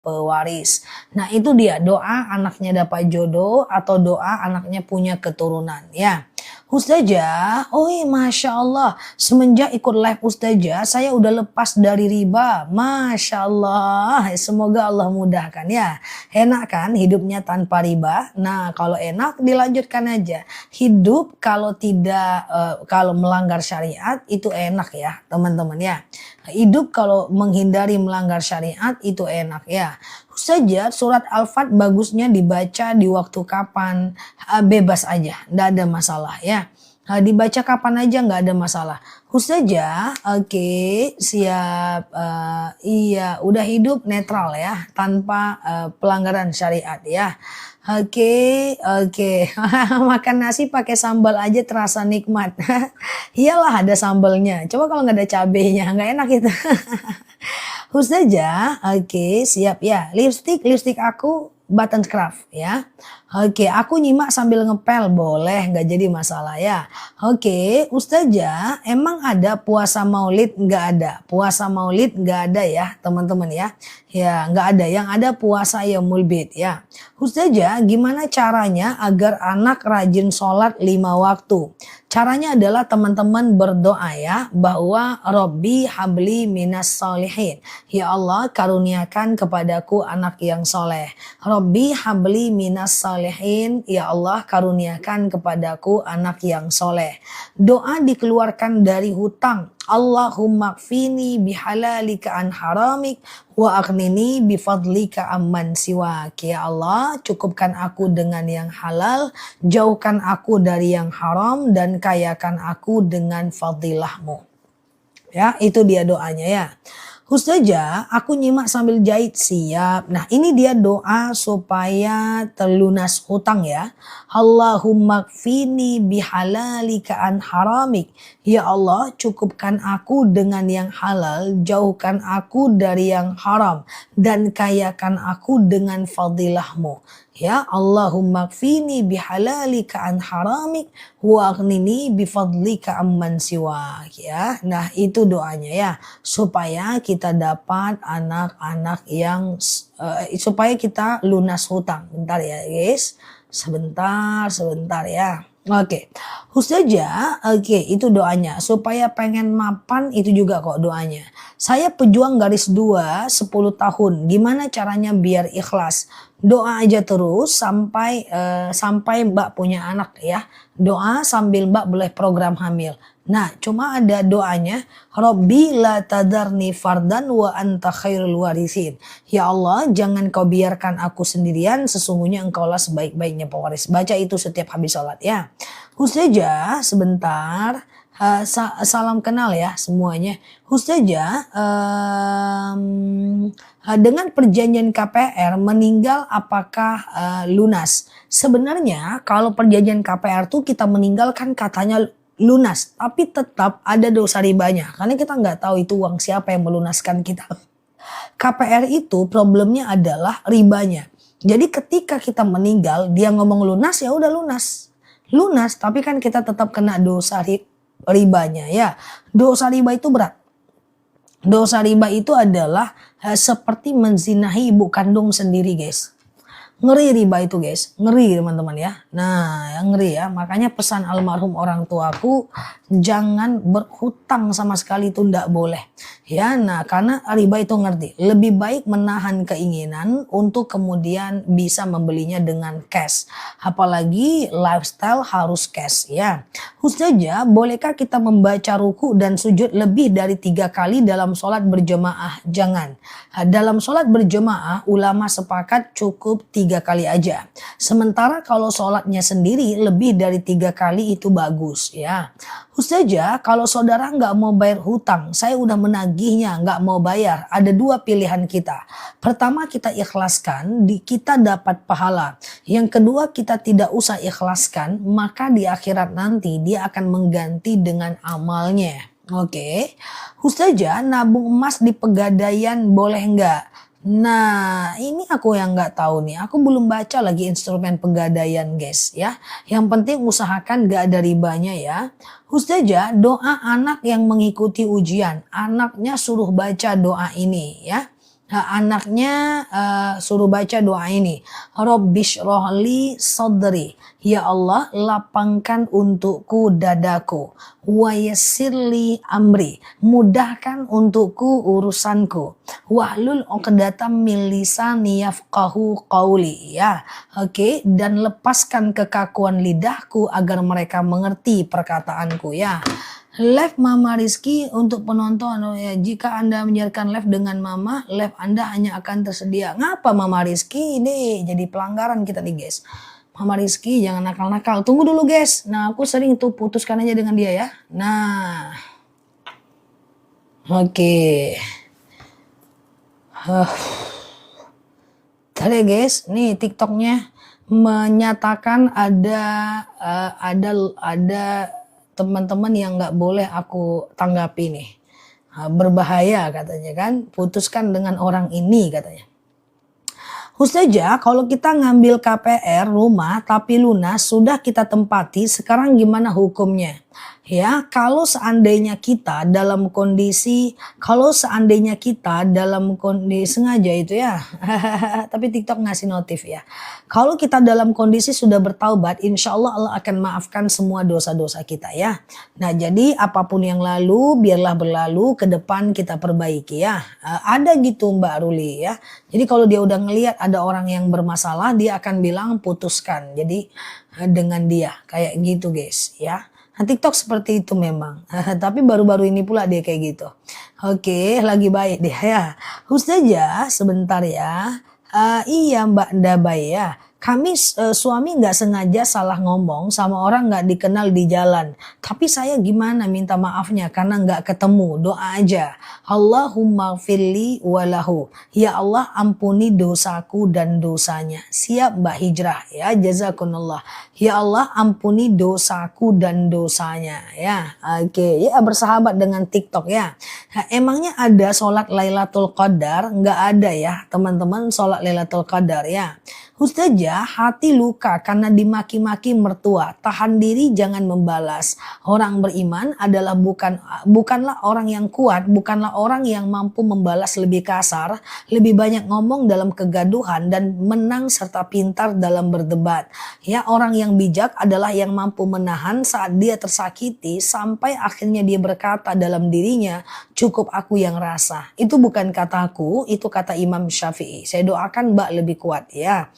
pewaris. Nah itu dia doa anaknya dapat jodoh atau doa anaknya punya keturunan ya. Ustazah, Masya Allah, semenjak ikut live Ustazah, saya udah lepas dari riba. Masya Allah, semoga Allah mudahkan ya. Enak kan hidupnya tanpa riba? Nah, kalau enak dilanjutkan aja. Hidup kalau tidak, kalau melanggar syariat itu enak ya teman-teman ya. Hidup kalau menghindari melanggar syariat itu enak ya. Saja surat Al-Fat bagusnya dibaca di waktu kapan, bebas aja, nggak ada masalah ya. Dibaca kapan aja nggak ada masalah. Saja, oke, siap, iya, udah hidup netral ya, tanpa pelanggaran syariat ya. Oke, makan nasi pakai sambal aja terasa nikmat. Iyalah ada sambalnya. Coba kalau nggak ada cabenya, nggak enak itu. Ustazah, oke, siap ya. Lipstick aku Buttercraft ya. Oke, aku nyimak sambil ngepel boleh, nggak jadi masalah ya. Oke, Ustazah, emang ada puasa Maulid? Nggak ada. Puasa Maulid nggak ada ya, teman-teman ya. Ya, nggak ada. Yang ada puasa Yaumul Bid ya. Ustazah, gimana caranya agar anak rajin sholat 5 waktu? Caranya adalah teman-teman berdoa ya, bahwa Robbi habli minas solihin. Ya Allah, karuniakan kepadaku anak yang soleh. Robbi habli minas solihin. Ya Allah, karuniakan kepadaku anak yang soleh. Doa dikeluarkan dari hutang. Allahumma kfini bihalalika an haramik wa aghnini bifadlika amman siwak. Ya Allah, cukupkan aku dengan yang halal, jauhkan aku dari yang haram, dan kayakan aku dengan fadilahmu. Ya, itu dia doanya ya. Ustazah, aku nyimak sambil jahit, siap. Nah ini dia doa supaya terlunas hutang ya. Allahumma kfini bihalalika an haramik. Ya Allah, cukupkan aku dengan yang halal, jauhkan aku dari yang haram, dan kayakan aku dengan fadilahmu. Ya Allahumma kfini bihalalika an haramik wa aghnini bifadlika amman siwak ya. Nah itu doanya ya, supaya kita dapat anak-anak yang supaya kita lunas hutang. Bentar ya guys, sebentar ya. Oke, Ustazah, oke, itu doanya. Supaya pengen mapan itu juga kok doanya. Saya pejuang garis 2 10 tahun. Gimana caranya biar ikhlas? Doa aja terus sampai Mbak punya anak ya. Doa sambil Mbak boleh program hamil. Nah, cuma ada doanya, Robbi la tadarni fardan wa anta khairul warisin. Ya Allah, jangan kau biarkan aku sendirian, sesungguhnya engkaulah sebaik-baiknya pewaris. Baca itu setiap habis sholat ya. Ustazah, sebentar. Salam kenal ya semuanya. Ustazah, dengan perjanjian KPR meninggal apakah lunas? Sebenarnya kalau perjanjian KPR tuh kita meninggal kan katanya lunas, tapi tetap ada dosa ribanya karena kita nggak tahu itu uang siapa yang melunaskan kita. KPR itu problemnya adalah ribanya. Jadi ketika kita meninggal dia ngomong lunas, ya udah lunas, tapi kan kita tetap kena dosa ribanya ya. Dosa riba itu berat. Dosa riba itu adalah seperti menzinahi ibu kandung sendiri guys. Ngeri riba itu guys, ngeri teman-teman ya. Nah yang ngeri ya, makanya pesan almarhum orang tuaku, jangan berhutang sama sekali, itu ndak boleh. Ya, nah karena riba itu ngerti, lebih baik menahan keinginan untuk kemudian bisa membelinya dengan cash. Apalagi lifestyle harus cash ya. Ustazah, bolehkah kita membaca ruku dan sujud lebih dari 3 kali dalam sholat berjemaah? Jangan. Dalam sholat berjemaah ulama sepakat cukup 3 kali aja. Sementara kalau sholatnya sendiri lebih dari 3 kali itu bagus ya. Ustazah, kalau saudara nggak mau bayar hutang, saya udah menagihnya nggak mau bayar. Ada 2 pilihan kita. Pertama kita ikhlaskan, kita dapat pahala. Yang kedua kita tidak usah ikhlaskan, maka di akhirat nanti dia akan mengganti dengan amalnya. Oke. Ustazah, nabung emas di pegadaian boleh nggak? Nah ini aku yang nggak tahu nih, aku belum baca lagi instrumen pegadaian guys ya. Yang penting usahakan nggak ada ribanya ya. Ustazah, doa anak yang mengikuti ujian, anaknya suruh baca doa ini ya. Nah, anaknya suruh baca doa ini. Rabbishrahli sadri. Ya Allah, lapangkan untukku dadaku. Wa yassirli amri. Mudahkan untukku urusanku. Wahlul 'uqdatam min lisani yafqahu qauli. Ya, oke. Dan lepaskan kekakuan lidahku agar mereka mengerti perkataanku. Ya. Live Mama Rizky untuk penonton, ya, jika Anda menyiarkan live dengan Mama, live Anda hanya akan tersedia. Ngapa Mama Rizky? Ini jadi pelanggaran kita nih guys. Mama Rizky jangan nakal-nakal. Tunggu dulu guys. Nah, aku sering tuh putuskan aja dengan dia ya. Nah. Oke. Tadi guys, nih TikToknya menyatakan ada teman-teman yang nggak boleh aku tanggapi nih. Berbahaya katanya kan, putuskan dengan orang ini katanya. Ustazah, kalau kita ngambil KPR rumah tapi lunas sudah kita tempati, sekarang gimana hukumnya? Ya, kalau seandainya kita dalam kondisi sengaja itu ya, tapi TikTok ngasih notif ya. Kalau kita dalam kondisi sudah bertaubat, insya Allah Allah akan maafkan semua dosa-dosa kita ya. Nah, jadi apapun yang lalu, biarlah berlalu, ke depan kita perbaiki ya. Ada gitu Mbak Ruli ya. Jadi kalau dia udah ngelihat ada orang yang bermasalah, dia akan bilang putuskan. Jadi dengan dia kayak gitu guys ya. Nah, TikTok seperti itu memang. Tapi baru-baru ini pula dia kayak gitu. Oke, lagi baik dia ya. Ustazah sebentar ya. Iya Mbak Dabai ya. Kami suami nggak sengaja salah ngomong sama orang nggak dikenal di jalan. Tapi saya gimana minta maafnya karena nggak ketemu. Doa aja. Allahumma firli walahu. Ya Allah ampuni dosaku dan dosanya. Siap Mbak Hijrah ya. Jazakumullah. Ya Allah ampuni dosaku dan dosanya ya. Oke ya, bersahabat dengan TikTok ya. Nah, emangnya ada sholat Lailatul Qadar? Nggak ada ya teman-teman, sholat Lailatul Qadar ya. Ustazah, hati luka karena dimaki-maki mertua. Tahan diri, jangan membalas. Orang beriman adalah bukanlah orang yang kuat, bukanlah orang yang mampu membalas lebih kasar, lebih banyak ngomong dalam kegaduhan dan menang serta pintar dalam berdebat. Ya, orang yang bijak adalah yang mampu menahan saat dia tersakiti sampai akhirnya dia berkata dalam dirinya, cukup aku yang rasa. Itu bukan kataku, itu kata Imam Syafi'i. Saya doakan Mbak lebih kuat ya.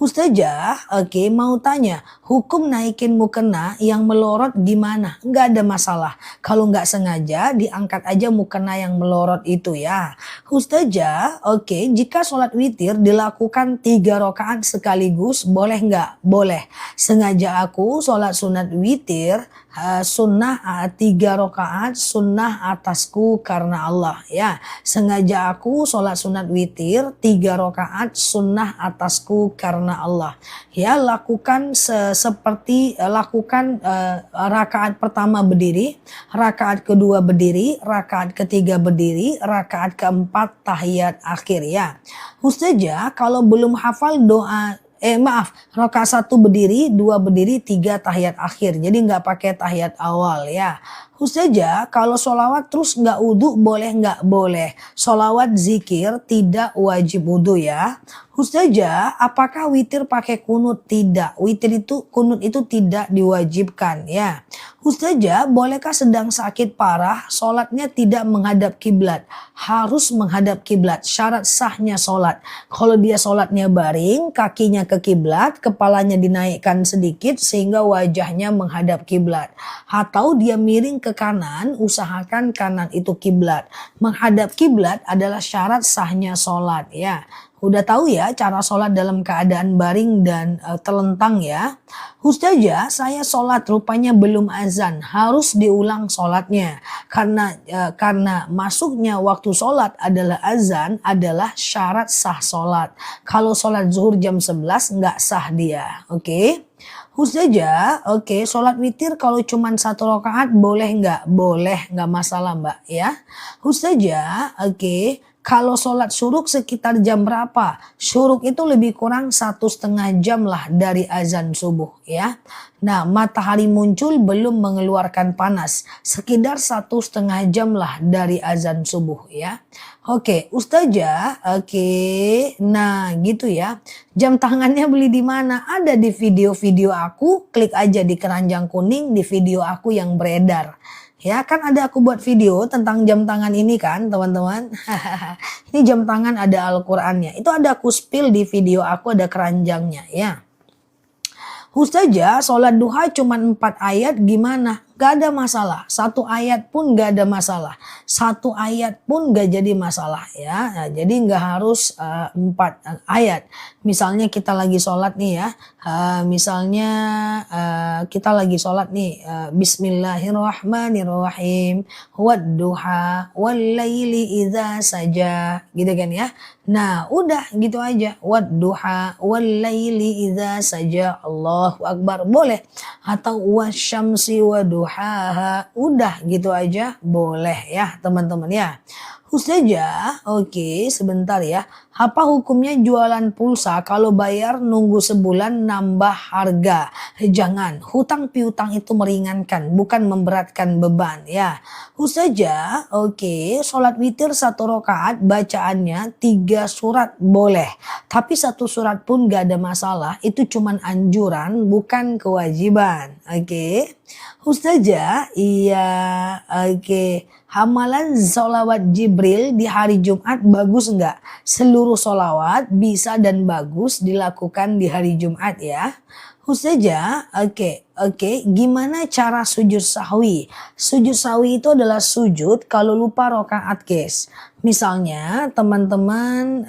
Ustazah, oke, mau tanya, hukum naikin mukena yang melorot gimana? Nggak ada masalah. Kalau nggak sengaja diangkat aja mukena yang melorot itu ya. Ustazah, oke, jika sholat witir dilakukan 3 rakaat sekaligus boleh nggak? Boleh. Sengaja aku sholat sunat witir, sunnah 3 rakaat sunnah atasku karena Allah ya. Sengaja aku sholat sunat witir 3 rakaat sunnah atasku karena Allah ya. Lakukan rakaat pertama berdiri, rakaat kedua berdiri, rakaat ketiga berdiri, rakaat keempat tahiyat akhir ya. Ustazah, kalau belum hafal doa rakaat 1 berdiri, 2 berdiri, 3 tahiyat akhir. Jadi nggak pakai tahiyat awal ya. Ustazah, kalau sholawat terus nggak wudhu boleh nggak? Boleh. Sholawat zikir tidak wajib wudhu ya. Ustazah, apakah witir pakai kunut? Tidak. Kunut itu tidak diwajibkan ya. Ustazah, bolehkah sedang sakit parah sholatnya tidak menghadap kiblat? Harus menghadap kiblat. Syarat sahnya sholat. Kalau dia sholatnya baring, kakinya ke kiblat, kepalanya dinaikkan sedikit sehingga wajahnya menghadap kiblat. Atau dia miring ke kanan, usahakan kanan itu kiblat. Menghadap kiblat adalah syarat sahnya sholat ya. Udah tahu ya cara sholat dalam keadaan baring dan telentang ya. Ustazah, saya sholat rupanya belum azan, harus diulang sholatnya. Karena masuknya waktu sholat adalah azan adalah syarat sah sholat. Kalau sholat zuhur jam 11 nggak sah dia, oke? Ustazah, oke, sholat witir kalau cuma 1 rakaat boleh nggak? Boleh, nggak masalah Mbak ya. Ustazah, oke, Kalau sholat syuruk sekitar jam berapa? Syuruk itu lebih kurang 1,5 jam lah dari azan subuh ya. Nah, matahari muncul belum mengeluarkan panas. Sekitar 1,5 jam lah dari azan subuh ya. Oke, Ustazah. Oke, nah gitu ya. Jam tangannya beli di mana? Ada di video-video aku. Klik aja di keranjang kuning di video aku yang beredar. Ya kan ada aku buat video tentang jam tangan ini kan teman-teman. Ini jam tangan ada Al-Qur'annya. Itu ada aku spill di video aku ada keranjangnya ya. Ustazah sholat duha cuma 4 ayat gimana? Gak ada masalah. 1 ayat pun gak ada masalah. 1 ayat pun gak jadi masalah ya. Nah, jadi gak harus 4 ayat. Misalnya kita lagi sholat nih ya. Misalnya kita lagi sholat nih. Bismillahirrahmanirrahim. Wadduha wallaili idza saja. Gitu kan ya. Nah udah gitu aja. Wadduha wallaili idza saja. Allahu Akbar. Boleh. Atau wasyamsi waduhaha. Udah gitu aja. Boleh ya teman-teman ya. Ustazah, oke sebentar ya. Apa hukumnya jualan pulsa kalau bayar nunggu sebulan nambah harga? Jangan, hutang piutang itu meringankan, bukan memberatkan beban ya. Ustazah, oke, sholat witir 1 rakaat bacaannya 3 surat boleh. Tapi 1 surat pun gak ada masalah, itu cuman anjuran bukan kewajiban. Oke. Ustazah, iya, oke. Hamalan sholawat Jibril di hari Jumat bagus enggak? Seluruh sholawat bisa dan bagus dilakukan di hari Jumat ya. Ustazah, oke. Gimana cara sujud sahwi? Sujud sahwi itu adalah sujud kalau lupa rakaat guys. Misalnya teman-teman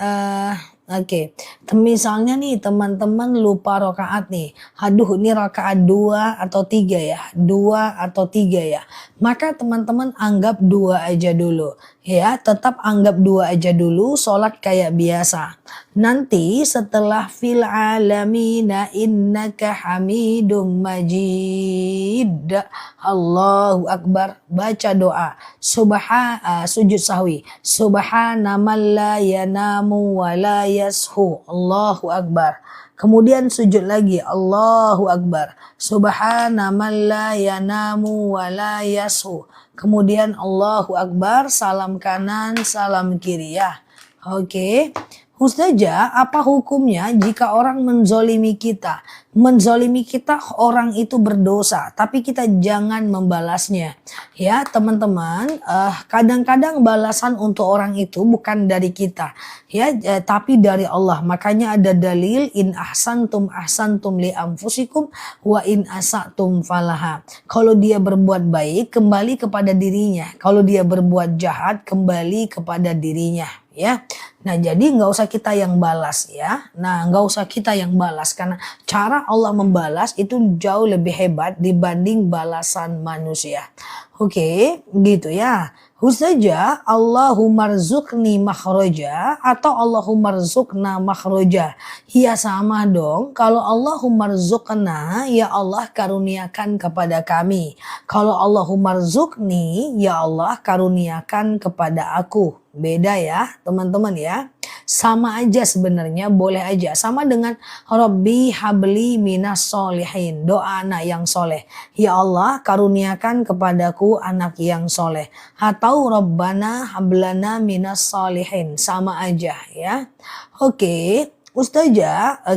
misalnya nih teman-teman lupa rakaat nih. Aduh ini rakaat 2 atau 3 ya. 2 atau 3 ya. Maka teman-teman anggap 2 aja dulu. Ya tetap anggap 2 aja dulu. Sholat kayak biasa. Nanti setelah fil alamina innaka hamidum majid. Allahu Akbar. Baca doa. Sujud sahwi. Subhana man la yanamu wa la yashu. Allahu Akbar. Kemudian sujud lagi. Allahu Akbar. Subhana man la yanamu wa la yashu. Kemudian Allahu Akbar. Salam kanan, salam kiri ya. Oke. Ustazah, apa hukumnya jika orang menzolimi kita? Menzolimi kita orang itu berdosa, tapi kita jangan membalasnya. Ya teman-teman, kadang-kadang balasan untuk orang itu bukan dari kita. Ya, tapi dari Allah. Makanya ada dalil in ahsantum li anfusikum wa in asatum falaha. Kalau dia berbuat baik kembali kepada dirinya. Kalau dia berbuat jahat kembali kepada dirinya. Ya, nah jadi nggak usah kita yang balas ya. Nah nggak usah kita yang balas karena cara Allah membalas itu jauh lebih hebat dibanding balasan manusia. Oke, gitu ya. Ustazah, Allahumma rzuqni makhroja atau Allahumma rzuqna makhroja. Ya sama dong. Kalau Allahumma rzuqna, ya Allah karuniakan kepada kami. Kalau Allahumma rzuqni, ya Allah karuniakan kepada aku. Beda ya teman-teman ya. Sama aja sebenarnya, boleh aja. Sama dengan Rabbi habli minas solihin. Doa anak yang soleh. Ya Allah karuniakan kepadaku anak yang soleh. Atau Rabbana hablana minas solihin. Sama aja ya. Oke. Ustazah,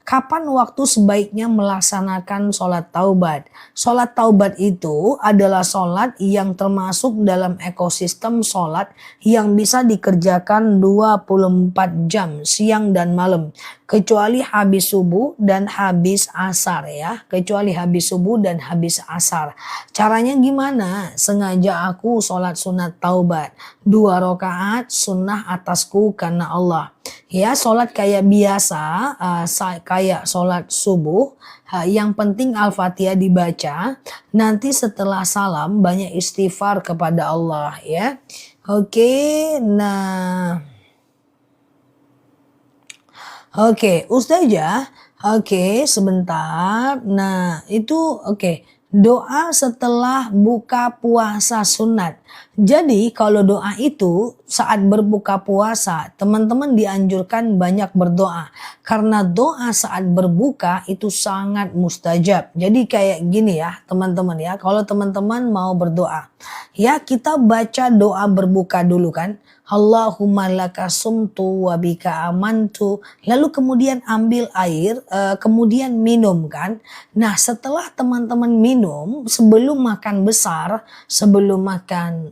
kapan waktu sebaiknya melaksanakan sholat taubat? Sholat taubat itu adalah sholat yang termasuk dalam ekosistem sholat yang bisa dikerjakan 24 jam siang dan malam. Kecuali habis subuh dan habis asar ya. Kecuali habis subuh dan habis asar. Caranya gimana? Sengaja aku sholat sunat taubat. 2 rakaat sunnah atasku karena Allah. Ya sholat kayak biasa, kayak sholat subuh. Yang penting Al-Fatihah dibaca. Nanti setelah salam banyak istighfar kepada Allah ya. Oke, nah. Oke, Ustazah. Oke, sebentar. Nah, itu oke. Doa setelah buka puasa sunat. Jadi kalau doa itu saat berbuka puasa, teman-teman dianjurkan banyak berdoa. Karena doa saat berbuka itu sangat mustajab. Jadi kayak gini ya teman-teman ya, kalau teman-teman mau berdoa. Ya kita baca doa berbuka dulu kan. Allahumma laka sumtu wa bika amantu. Lalu kemudian ambil air, kemudian minum kan. Nah setelah teman-teman minum, sebelum makan besar, sebelum makan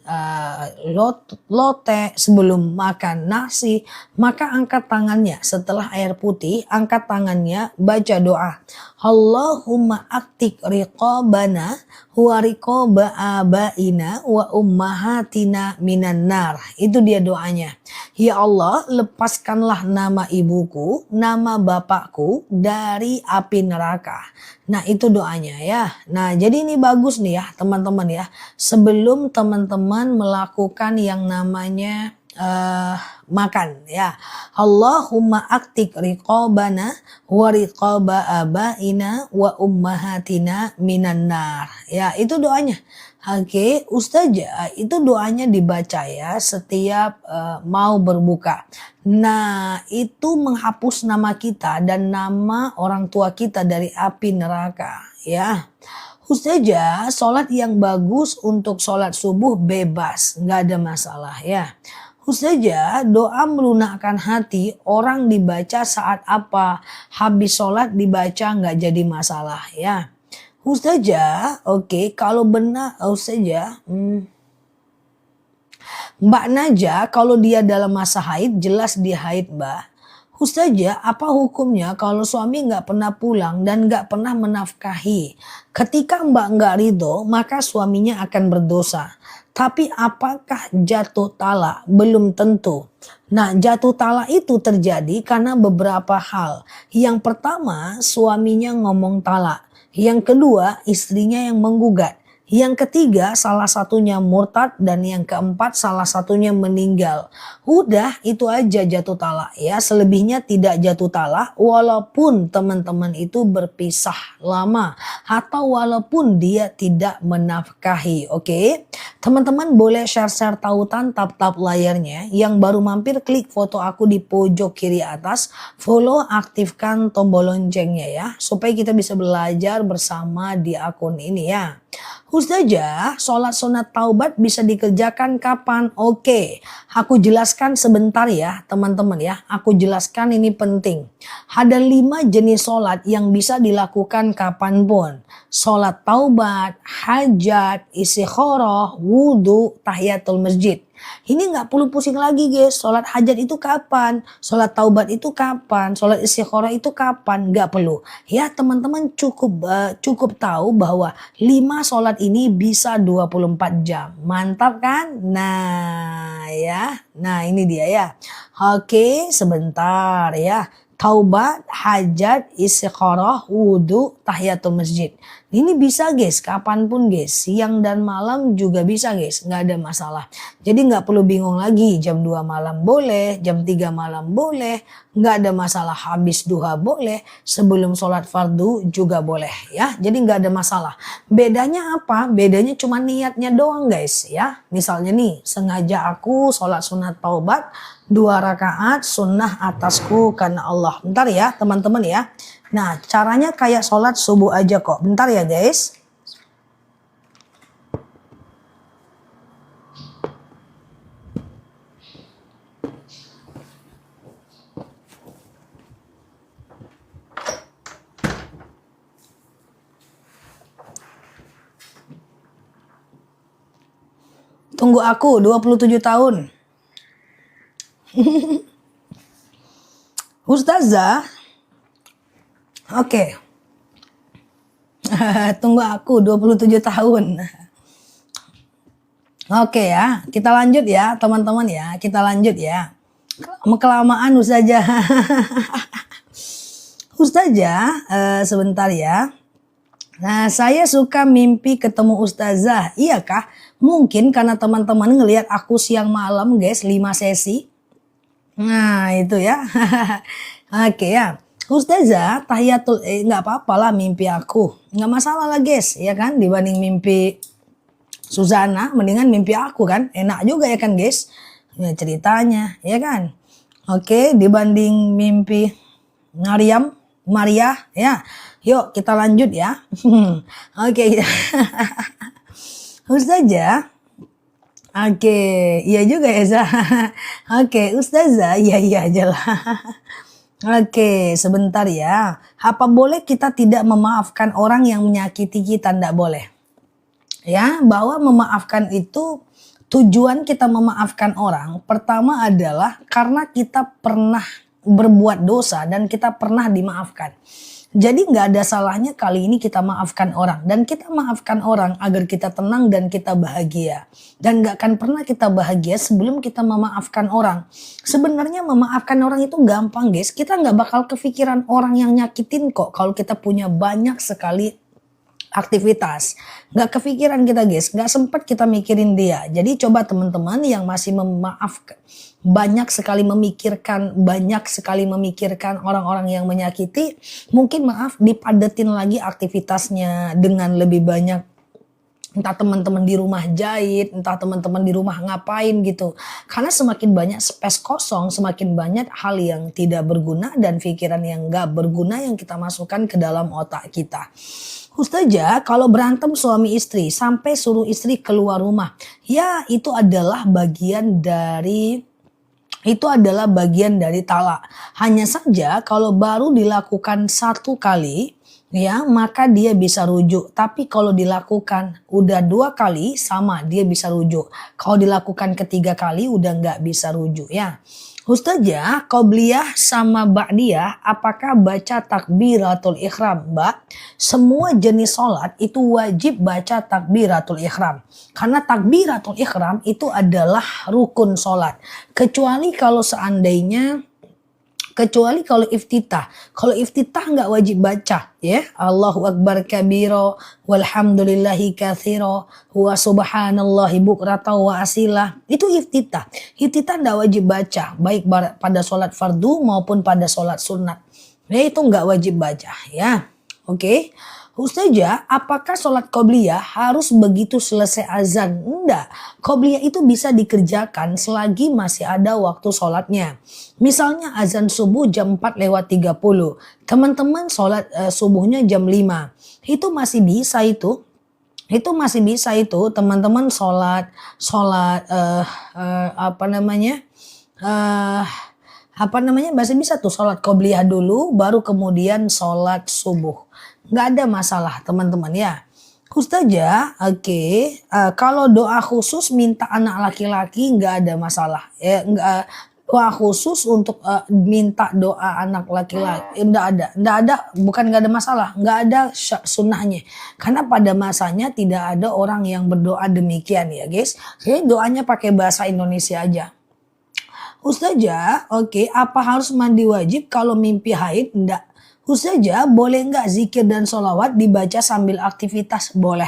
lote, sebelum makan nasi, maka angkat tangannya. Setelah air putih, angkat tangannya, baca doa. Allahumma aktik riqabana wa riqaba abaina wa ummahatina minan nar. Itu dia doanya. Ya Allah, lepaskanlah nama ibuku, nama bapakku dari api neraka. Nah itu doanya ya. Nah jadi ini bagus nih ya teman-teman ya. Sebelum teman-teman melakukan yang namanya makan ya. Allahumma aktik riqabana wa riqaba abaina wa ummahatina minan nar. Ya itu doanya. Oke, Ustazah itu doanya dibaca ya setiap mau berbuka. Nah itu menghapus nama kita dan nama orang tua kita dari api neraka ya. Ustazah, sholat yang bagus untuk sholat subuh bebas, nggak ada masalah ya. Ustazah, doa melunakkan hati orang dibaca saat apa? Habis sholat dibaca nggak jadi masalah ya. Ustazah, oke, kalau benar Ustazah, Mbak Naja kalau dia dalam masa haid jelas dia haid Mbak. Ustazah, apa hukumnya kalau suami nggak pernah pulang dan nggak pernah menafkahi? Ketika Mbak nggak ridho, maka suaminya akan berdosa. Tapi apakah jatuh talak? Belum tentu. Nah jatuh talak itu terjadi karena beberapa hal. Yang pertama suaminya ngomong talak. Yang kedua istrinya yang menggugat. Yang ketiga salah satunya murtad dan yang keempat salah satunya meninggal. Udah itu aja jatuh talak ya. Selebihnya tidak jatuh talak walaupun teman-teman itu berpisah lama. Atau walaupun dia tidak menafkahi. Oke. Teman-teman boleh share-share tautan tap-tap layarnya. Yang baru mampir klik foto aku di pojok kiri atas. Follow aktifkan tombol loncengnya ya. Supaya kita bisa belajar bersama di akun ini ya. Ustazah, sholat sunat taubat bisa dikerjakan kapan? Oke, aku jelaskan sebentar ya teman-teman ya. Aku jelaskan ini penting. Ada 5 jenis sholat yang bisa dilakukan kapanpun. Sholat taubat, hajat, istikharah, wudhu, tahiyatul masjid. Ini nggak perlu pusing lagi guys. Sholat hajat itu kapan? Sholat taubat itu kapan? Sholat istikharah itu kapan? Nggak perlu. Ya teman-teman cukup tahu bahwa 5 sholat ini bisa 24 jam. Mantap kan? Nah ya. Nah ini dia ya. Oke sebentar ya. Taubat, hajat, istikharah, wudhu, tahiyatul masjid. Ini bisa guys, kapanpun guys. Siang dan malam juga bisa guys, nggak ada masalah. Jadi nggak perlu bingung lagi, jam 2 malam boleh, jam 3 malam boleh. Nggak ada masalah, habis duha boleh, sebelum sholat fardu juga boleh ya. Jadi nggak ada masalah. Bedanya apa? Bedanya cuma niatnya doang guys ya. Misalnya nih, sengaja aku sholat sunat taubat, 2 rakaat sunnah atasku karena Allah. Bentar ya teman-teman ya. Nah caranya kayak sholat subuh aja kok. Bentar ya guys. Tunggu aku 27 tahun. Ustazah. Oke. Tunggu aku 27 tahun. Oke ya, kita lanjut ya teman-teman ya. Kita lanjut ya. Kelamaan Ustazah. Ustazah, sebentar ya. Nah, saya suka mimpi ketemu Ustazah. Iyakah? Mungkin karena teman-teman ngelihat aku siang malam guys 5 sesi. Nah, itu ya. Oke ya. Ustazah, tahiyatul nggak apa-apa lah mimpi aku. Nggak masalah lah guys, ya kan? Dibanding mimpi Suzana, mendingan mimpi aku kan. Enak juga ya kan guys. Ya ceritanya, ya kan? Oke, dibanding mimpi Maria, ya. Yuk kita lanjut ya. Oke, Ustazah. Oke, iya juga ya, Zah. Oke, Ustazah, iya aja lah. Oke, sebentar ya. Apa boleh kita tidak memaafkan orang yang menyakiti kita? Tidak boleh. Ya, bahwa memaafkan itu tujuan kita memaafkan orang pertama adalah karena kita pernah berbuat dosa dan kita pernah dimaafkan. Jadi nggak ada salahnya kali ini kita maafkan orang. Dan kita maafkan orang agar kita tenang dan kita bahagia. Dan nggak akan pernah kita bahagia sebelum kita memaafkan orang. Sebenarnya memaafkan orang itu gampang guys. Kita nggak bakal kepikiran orang yang nyakitin kok. Kalau kita punya banyak sekali aktivitas. Nggak kepikiran kita guys. Nggak sempat kita mikirin dia. Jadi coba teman-teman yang masih memaafkan. Banyak sekali memikirkan orang-orang yang menyakiti, mungkin maaf dipadetin lagi aktivitasnya dengan lebih banyak, entah teman-teman di rumah jahit, entah teman-teman di rumah ngapain gitu. Karena semakin banyak space kosong, semakin banyak hal yang tidak berguna dan pikiran yang nggak berguna yang kita masukkan ke dalam otak kita. Ustazah, kalau berantem suami istri sampai suruh istri keluar rumah, ya itu adalah bagian dari talak. Hanya saja kalau baru dilakukan satu kali, ya maka dia bisa rujuk. Tapi kalau dilakukan udah 2 kali, sama dia bisa rujuk. Kalau dilakukan ketiga kali udah nggak bisa rujuk ya. Ustazah, qobliyah sama ba'diyah apakah baca takbiratul ikhram? Mbak, semua jenis sholat itu wajib baca takbiratul ikhram. Karena takbiratul ikhram itu adalah rukun sholat. Kecuali kalau iftitah. Kalau iftitah nggak wajib baca ya. Allahu akbar kabiro walhamdulillahi katsiro wa subhanallahi bukrata wa asila. Itu iftitah. Iftitah nggak wajib baca baik pada sholat fardu maupun pada sholat sunat. Ya itu nggak wajib baca ya. Oke. Ustazah, apakah sholat qobliyah harus begitu selesai azan? Enggak, qobliyah itu bisa dikerjakan selagi masih ada waktu sholatnya. Misalnya azan subuh jam 4:30, teman-teman sholat subuhnya jam 5. Itu masih bisa itu. Teman-teman sholat masih bisa tuh sholat qobliyah dulu baru kemudian sholat subuh. Nggak ada masalah teman-teman ya. Ustazah, oke. Kalau doa khusus minta anak laki-laki nggak ada masalah. Doa khusus untuk minta doa anak laki-laki nggak ada, bukan nggak ada masalah, nggak ada sunnahnya. Karena pada masanya tidak ada orang yang berdoa demikian ya guys. Jadi doanya pakai bahasa Indonesia aja. Ustazah, oke, apa harus mandi wajib kalau mimpi haid? Enggak. Ustazah, boleh nggak zikir dan sholawat dibaca sambil aktivitas? Boleh.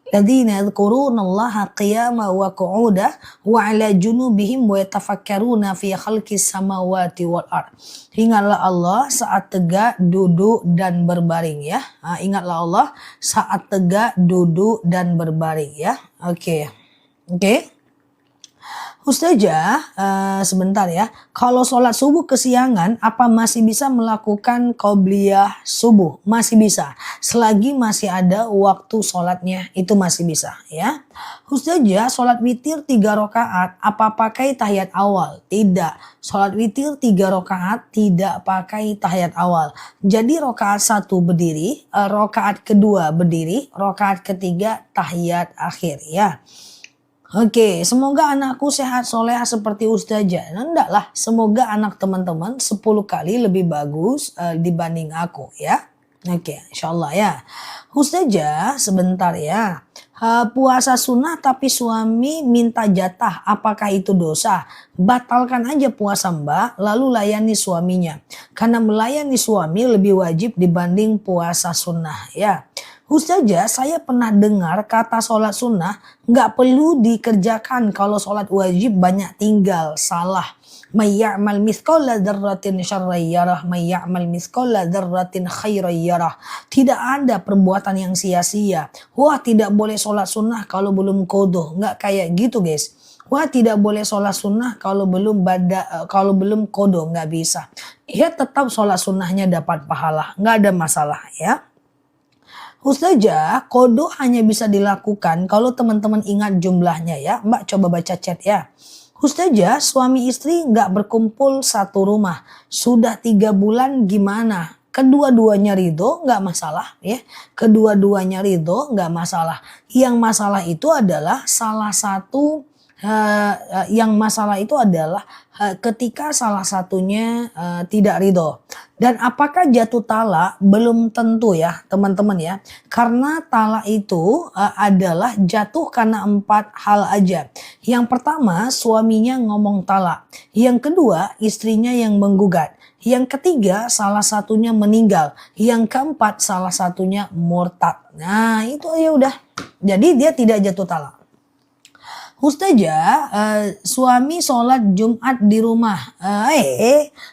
Ladzina yadhkurunallaha qiyaman wa qu'udan wa 'ala junubihim wa yatafakkaruna fi khalqis samawati wal ard. Ingatlah Allah saat tegak, duduk dan berbaring ya. Ingatlah Allah saat tegak, duduk dan berbaring ya. Oke. Ustazah, sebentar ya. Kalau sholat subuh kesiangan, apa masih bisa melakukan qobliyah subuh? Masih bisa. Selagi masih ada waktu sholatnya, itu masih bisa ya. Ustazah, sholat witir 3 rakaat, apa pakai tahiyat awal? Tidak. Sholat witir 3 rakaat tidak pakai tahiyat awal. Jadi rakaat 1 berdiri, rakaat kedua berdiri, rakaat ketiga tahiyat akhir ya. Oke, semoga anakku sehat soleha seperti Ustazah. Enggak lah, semoga anak teman-teman 10 kali lebih bagus dibanding aku ya. Oke, insyaallah ya. Ustazah, sebentar ya. Puasa sunnah tapi suami minta jatah, apakah itu dosa? Batalkan aja puasa mbak, lalu layani suaminya. Karena melayani suami lebih wajib dibanding puasa sunnah ya. Ustazah, saya pernah dengar kata sholat sunnah nggak perlu dikerjakan kalau sholat wajib banyak tinggal. Salah. Mayya'mal mithqala dzarratin syarran yarah, mayya'mal mithqala dzarratin khairan yarah. Tidak ada perbuatan yang sia-sia. Wah, tidak boleh sholat sunnah kalau belum qodho. Nggak kayak gitu guys. Wah, tidak boleh sholat sunnah kalau belum kodo, nggak bisa. Ya tetap sholat sunnahnya dapat pahala, nggak ada masalah ya. Ustazah, kodo hanya bisa dilakukan kalau teman-teman ingat jumlahnya ya. Mbak coba baca chat ya. Ustazah, suami istri nggak berkumpul satu rumah. Sudah 3 bulan gimana? Kedua-duanya ridho nggak masalah ya. Kedua-duanya ridho nggak masalah. Yang masalah itu adalah ketika salah satunya tidak ridho. Dan apakah jatuh talak? Belum tentu ya teman-teman ya. Karena talak itu adalah jatuh karena 4 hal aja. Yang pertama suaminya ngomong talak. Yang kedua istrinya yang menggugat. Yang ketiga salah satunya meninggal. Yang keempat salah satunya murtad. Nah itu ya udah. Jadi dia tidak jatuh talak. Ustazah, suami sholat Jumat di rumah.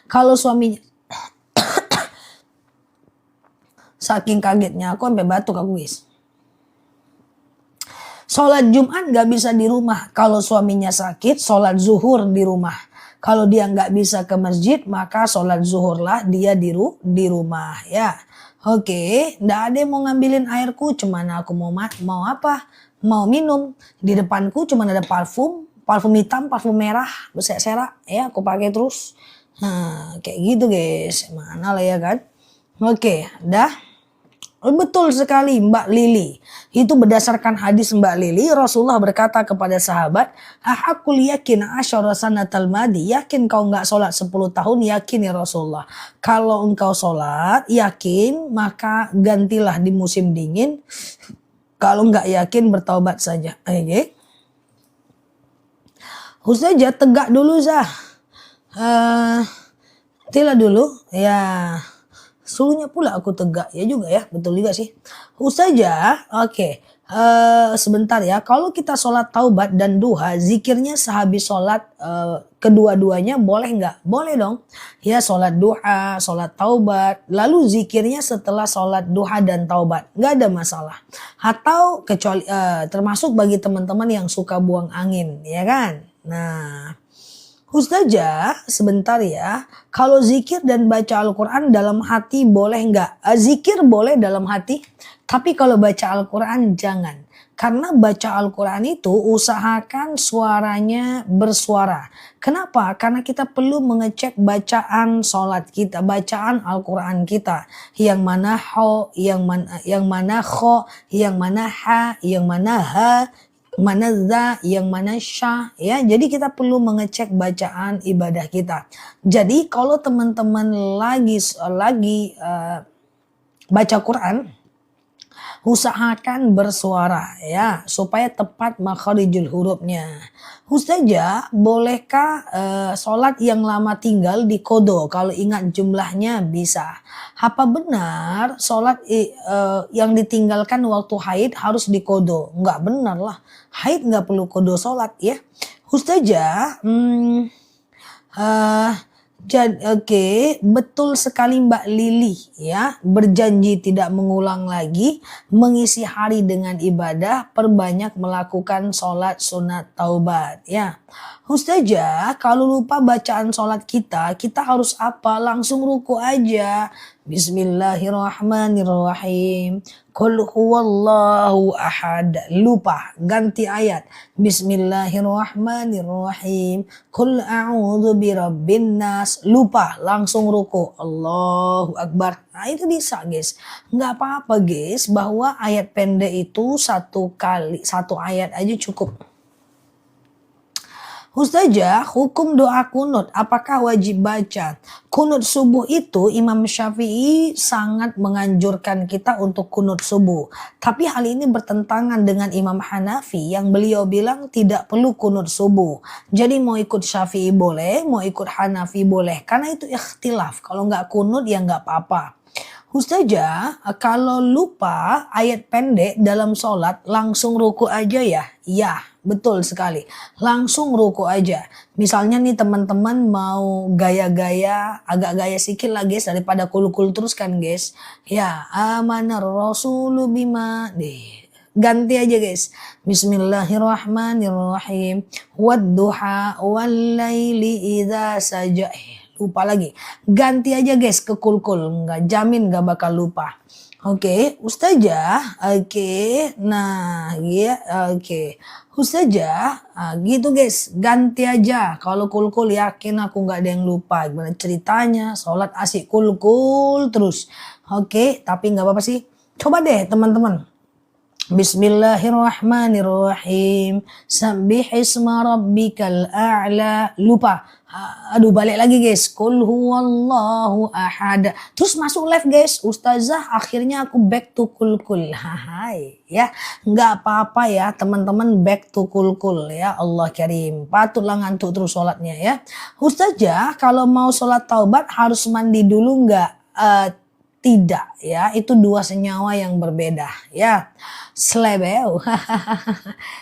Kalau suaminya saking kagetnya aku sampai batuk aku guys. Sholat Jumat gak bisa di rumah. Kalau suaminya sakit, sholat zuhur di rumah. Kalau dia gak bisa ke masjid, maka sholat zuhurlah dia di rumah ya. Oke, nggak ada yang mau ngambilin airku, cuman aku mau apa? Mau minum. Di depanku cuman ada parfum hitam, parfum merah, berserarak ya, aku pakai terus. Nah, kayak gitu guys. Mana lah ya kan? Oke, dah. Betul sekali Mbak Lili. Itu berdasarkan hadis Mbak Lili, Rasulullah berkata kepada sahabat, "Ahakul yakin asyara sanatal madi." Yakin kau enggak sholat 10 tahun? Yakin ya Rasulullah. Kalau engkau sholat, yakin, maka gantilah di musim dingin. Kalau enggak yakin, bertaubat saja. Oke. Ustazah, tegak dulu Zah. Tila dulu. Ya. Sulunya pula aku tegak ya juga ya, betul juga sih. Ustazah, oke. Sebentar ya, kalau kita sholat taubat dan duha, zikirnya sehabis sholat kedua-duanya boleh nggak? Boleh dong. Ya sholat duha, sholat taubat, lalu zikirnya setelah sholat duha dan taubat, nggak ada masalah. Atau kecuali termasuk bagi teman-teman yang suka buang angin, ya kan? Nah. Ustazah, sebentar ya. Kalau zikir dan baca Al-Quran dalam hati boleh nggak? Zikir boleh dalam hati, tapi kalau baca Al-Quran jangan. Karena baca Al-Quran itu usahakan suaranya bersuara. Kenapa? Karena kita perlu mengecek bacaan sholat kita, bacaan Al-Quran kita. Yang mana ho, yang mana kho, yang mana ha, yang mana ha, mana za, yang mana syah ya. Jadi kita perlu mengecek bacaan ibadah kita. Jadi kalau teman-teman lagi baca Quran, usahakan bersuara ya supaya tepat makharijul hurufnya. Ustazah, bolehkah sholat yang lama tinggal di kodo? Kalau ingat jumlahnya bisa. Apa benar sholat yang ditinggalkan waktu haid harus di kodo? Enggak benar lah. Haid nggak perlu kodo sholat ya. Ustazah, Oke, betul sekali Mbak Lili ya. Berjanji tidak mengulang lagi, mengisi hari dengan ibadah, perbanyak melakukan sholat sunat taubat ya. Ustazah, kalau lupa bacaan sholat kita harus apa? Langsung ruku aja. Bismillahirrahmanirrahim. Qul huwallahu ahad. Lupa, ganti ayat. Bismillahirrahmanirrahim. Qul a'udzu birabbin nas. Lupa, langsung ruku. Allahu Akbar. Nah itu bisa guys. Nggak apa-apa guys, bahwa ayat pendek itu satu ayat aja cukup. Ustazah, hukum doa kunut apakah wajib baca? Kunut subuh itu Imam Syafi'i sangat menganjurkan kita untuk kunut subuh. Tapi hal ini bertentangan dengan Imam Hanafi yang beliau bilang tidak perlu kunut subuh. Jadi mau ikut Syafi'i boleh, mau ikut Hanafi boleh. Karena itu ikhtilaf. Kalau nggak kunut ya nggak apa-apa. Ustazah, kalau lupa ayat pendek dalam sholat langsung ruku aja ya? Ya, betul sekali. Langsung ruku aja. Misalnya nih teman-teman mau gaya-gaya, agak gaya sikit lah guys daripada kul-kul terus kan guys. Ya, amanar rasulu bima. Ganti aja guys. Bismillahirrahmanirrahim. Wadduha wallaili idza saja. Lupa lagi. Ganti aja guys ke kul-kul. Nggak jamin nggak bakal lupa. Oke, Ustazah. Oke, nah ya, oke. Ustazah, gitu guys. Ganti aja. Kalau kul-kul yakin aku nggak ada yang lupa. Gimana ceritanya? Sholat asik kul-kul terus. Oke, tapi nggak apa-apa sih. Coba deh teman-teman. Bismillahirrahmanirrahim. Sabbihisma rabbikal a'la. Lupa. Aduh, balik lagi guys. Qul huwallahu ahad. Terus masuk live guys. Ustazah akhirnya aku back to kul-kul. Hai ya. Nggak apa-apa ya teman-teman, back to kul-kul ya. Allah karim. Patutlah ngantuk terus sholatnya ya. Ustazah kalau mau sholat taubat harus mandi dulu nggak? Tidak ya, itu dua senyawa yang berbeda ya. Slebeu.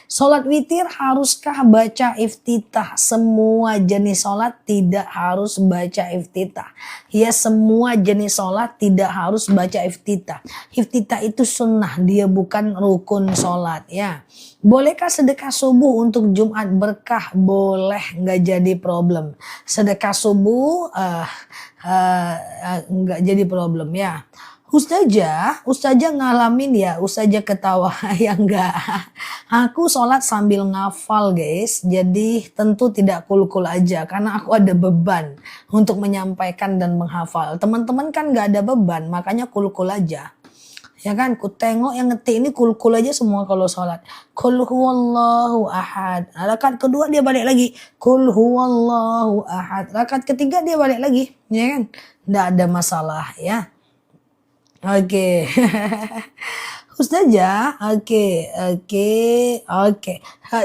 Sholat witir haruskah baca iftitah? Semua jenis sholat tidak harus baca iftitah. Ya, semua jenis sholat tidak harus baca iftitah. Iftitah itu sunnah, dia bukan rukun sholat ya. Bolehkah sedekah subuh untuk Jumat berkah? Boleh, nggak jadi problem. Sedekah subuh nggak jadi problem ya. Ustazah ngalamin ya, Ustazah ketawa ya enggak. Aku sholat sambil ngafal guys, jadi tentu tidak kul-kul aja karena aku ada beban untuk menyampaikan dan menghafal. Teman-teman kan nggak ada beban, makanya kul-kul aja. Ya kan, ku tengok yang ngetik ini kul-kul aja semua kalau sholat. Qul huwallahu ahad. Rakaat kedua dia balik lagi. Qul huwallahu ahad. Rakaat ketiga dia balik lagi. Ya kan, nggak ada masalah ya. Oke. Ustazah, oke.